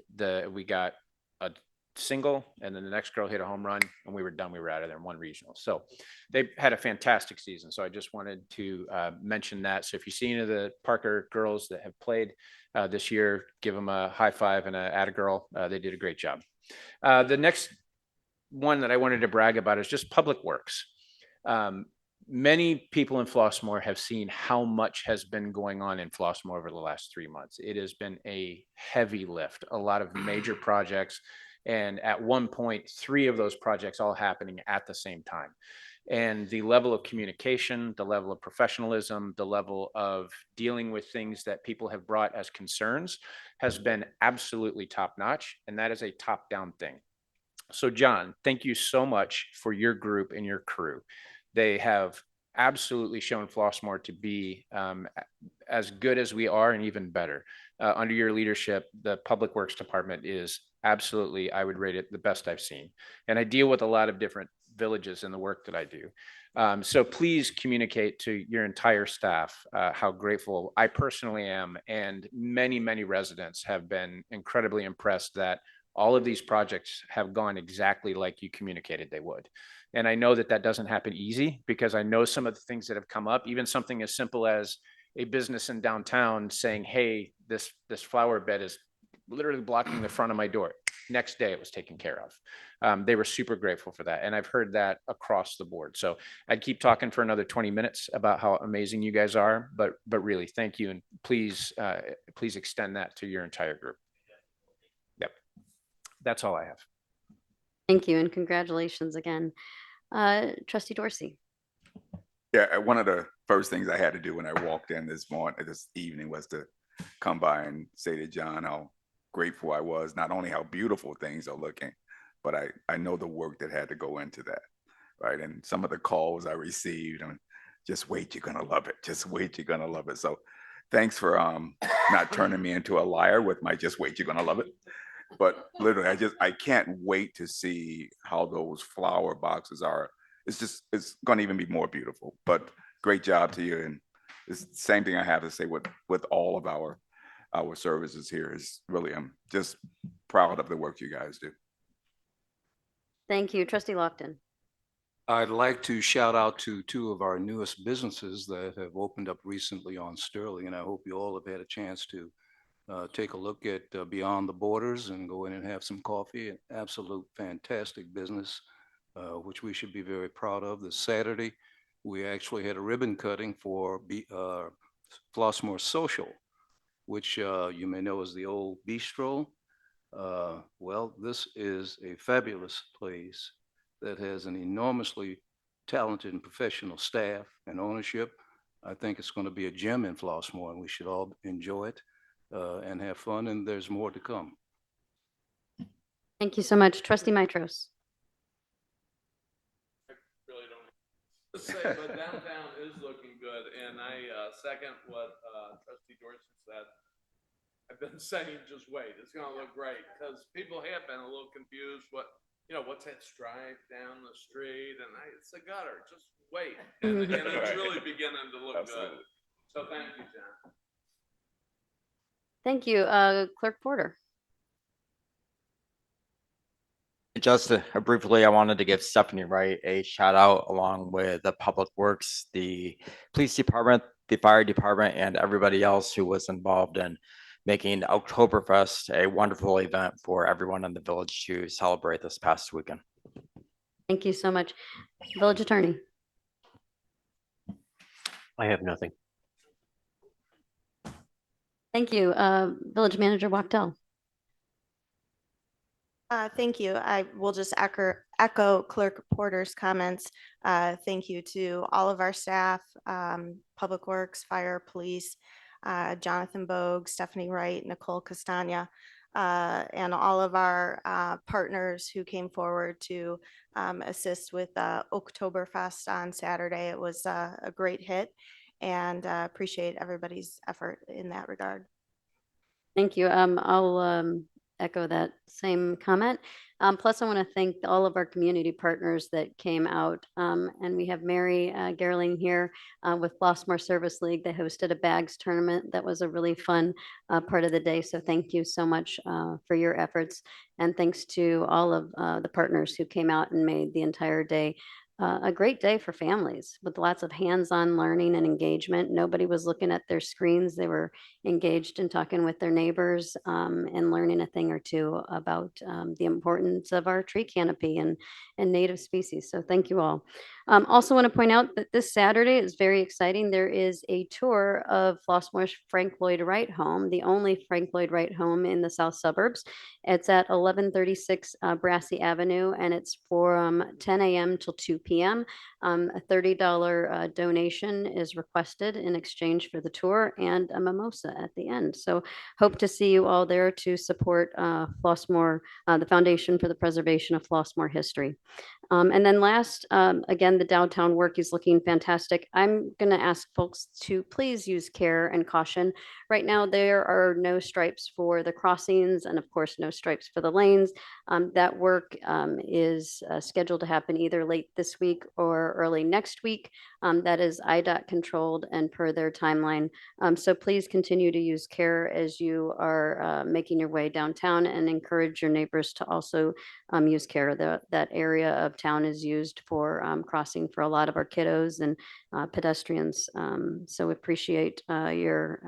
we got a single, and then the next girl hit a home run and we were done. We were out of there in one regional. So they had a fantastic season. So I just wanted to mention that. So if you see any of the Parker girls that have played this year, give them a high five and a atta girl. They did a great job. The next one that I wanted to brag about is just public works. Many people in Flossmoor have seen how much has been going on in Flossmoor over the last 3 months. It has been a heavy lift, a lot of major projects. And at one point, 3 of those projects all happening at the same time. And the level of communication, the level of professionalism, the level of dealing with things that people have brought as concerns has been absolutely top notch. And that is a top down thing. So John, thank you so much for your group and your crew. They have absolutely shown Flossmoor to be as good as we are and even better. Under your leadership, the Public Works Department is absolutely, I would rate it the best I've seen. And I deal with a lot of different villages in the work that I do. So please communicate to your entire staff how grateful I personally am. And many, many residents have been incredibly impressed that all of these projects have gone exactly like you communicated they would. And I know that that doesn't happen easy, because I know some of the things that have come up, even something as simple as a business in downtown saying, hey, this flower bed is literally blocking the front of my door. Next day it was taken care of. They were super grateful for that. And I've heard that across the board. So I'd keep talking for another 20 minutes about how amazing you guys are, but really thank you. And please, please extend that to your entire group. Yep. That's all I have. Thank you and congratulations again. Trustee Dorsey. Yeah, one of the first things I had to do when I walked in this evening was to come by and say to John how grateful I was, not only how beautiful things are looking, but I know the work that had to go into that, right? And some of the calls I received, and just wait, you're gonna love it. Just wait, you're gonna love it. So thanks for not turning me into a liar with my just wait, you're gonna love it. But literally, I can't wait to see how those flower boxes are. It's gonna even be more beautiful. But great job to you. And it's the same thing I have to say with all of our services here is really, I'm just proud of the work you guys do. Thank you. Trustee Lockton. I'd like to shout out to two of our newest businesses that have opened up recently on Sterling, and I hope you all have had a chance to take a look at Beyond the Borders and go in and have some coffee. An absolute fantastic business, which we should be very proud of. This Saturday, we actually had a ribbon cutting for Flossmoor Social, which you may know as the old bistro. Well, this is a fabulous place that has an enormously talented and professional staff and ownership. I think it's going to be a gem in Flossmoor, and we should all enjoy it and have fun, and there's more to come. Thank you so much. Trustee Mitros. I really don't have to say, but downtown is looking good, and I second what Trustee Dorsey said. I've been saying, just wait, it's gonna look great, because people have been a little confused, what's that stripe down the street, and it's a gutter, just wait, and it's really beginning to look good. So thank you, John. Thank you. Clerk Porter. Just briefly, I wanted to give Stephanie Wright a shout out along with the Public Works, the Police Department, the Fire Department, and everybody else who was involved in making Oktoberfest a wonderful event for everyone in the village to celebrate this past weekend. Thank you so much. Village Attorney. I have nothing. Thank you. Village Manager Wachtel. Thank you. I will just echo Clerk Porter's comments. Thank you to all of our staff, Public Works, Fire, Police, Jonathan Bogue, Stephanie Wright, Nicole Castagna, and all of our partners who came forward to assist with Oktoberfest on Saturday. It was a great hit, and appreciate everybody's effort in that regard. Thank you. I'll echo that same comment. Plus, I want to thank all of our community partners that came out. And we have Mary Gerling here with Flossmoor Service League. They hosted a bags tournament. That was a really fun part of the day. So thank you so much for your efforts. And thanks to all of the partners who came out and made the entire day a great day for families with lots of hands-on learning and engagement. Nobody was looking at their screens. They were engaged in talking with their neighbors and learning a thing or two about the importance of our tree canopy and native species. So thank you all. Also want to point out that this Saturday is very exciting. There is a tour of Flossmoor's Frank Lloyd Wright home, the only Frank Lloyd Wright home in the south suburbs. It's at 1136 Brassey Avenue, and it's from 10 a.m. till 2 p.m. A $30 donation is requested in exchange for the tour and a mimosa at the end. So hope to see you all there to support Flossmoor, the Foundation for the Preservation of Flossmoor History. And then last, again, the downtown work is looking fantastic. I'm going to ask folks to please use care and caution. Right now, there are no stripes for the crossings and, of course, no stripes for the lanes. That work is scheduled to happen either late this week or early next week. That is IDOT controlled and per their timeline. So please continue to use care as you are making your way downtown, and encourage your neighbors to also use care. That area of town is used for crossing for a lot of our kiddos and pedestrians. So we appreciate your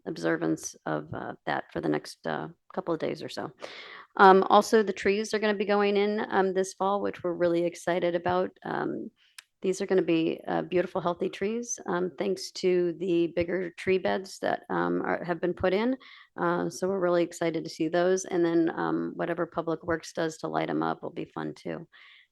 observance of that for the next couple of days or so. Also, the trees are going to be going in this fall, which we're really excited about. These are going to be beautiful, healthy trees, thanks to the bigger tree beds that have been put in. So we're really excited to see those. And then whatever Public Works does to light them up will be fun too.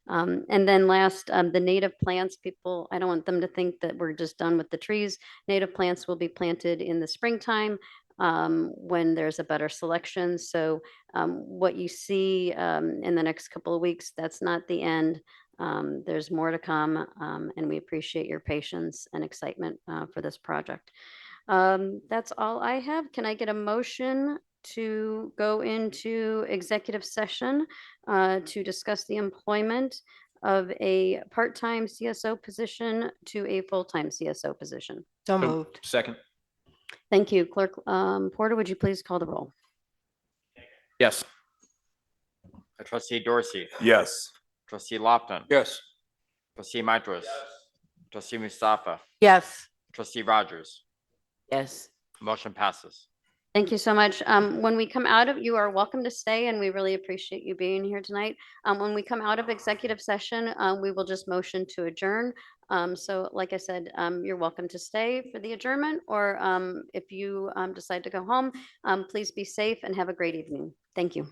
And then last, the native plants, people, I don't want them to think that we're just done with the trees. Native plants will be planted in the springtime when there's a better selection. So what you see in the next couple of weeks, that's not the end. There's more to come, and we appreciate your patience and excitement for this project. That's all I have. Can I get a motion to go into executive session to discuss the employment of a part-time CSO position to a full-time CSO position? So moved. Second. Thank you. Clerk Porter, would you please call the roll? Yes. Trustee Dorsey, Yes. trustee Lofton, Yes. trustee Mitros, trustee Mustafa, Yes. trustee Rogers. Yes. Motion passes. Thank you so much. When we come out of, you are welcome to stay, and we really appreciate you being here tonight. When we come out of executive session, we will just motion to adjourn. So like I said, you're welcome to stay for the adjournment, or if you decide to go home, please be safe and have a great evening. Thank you.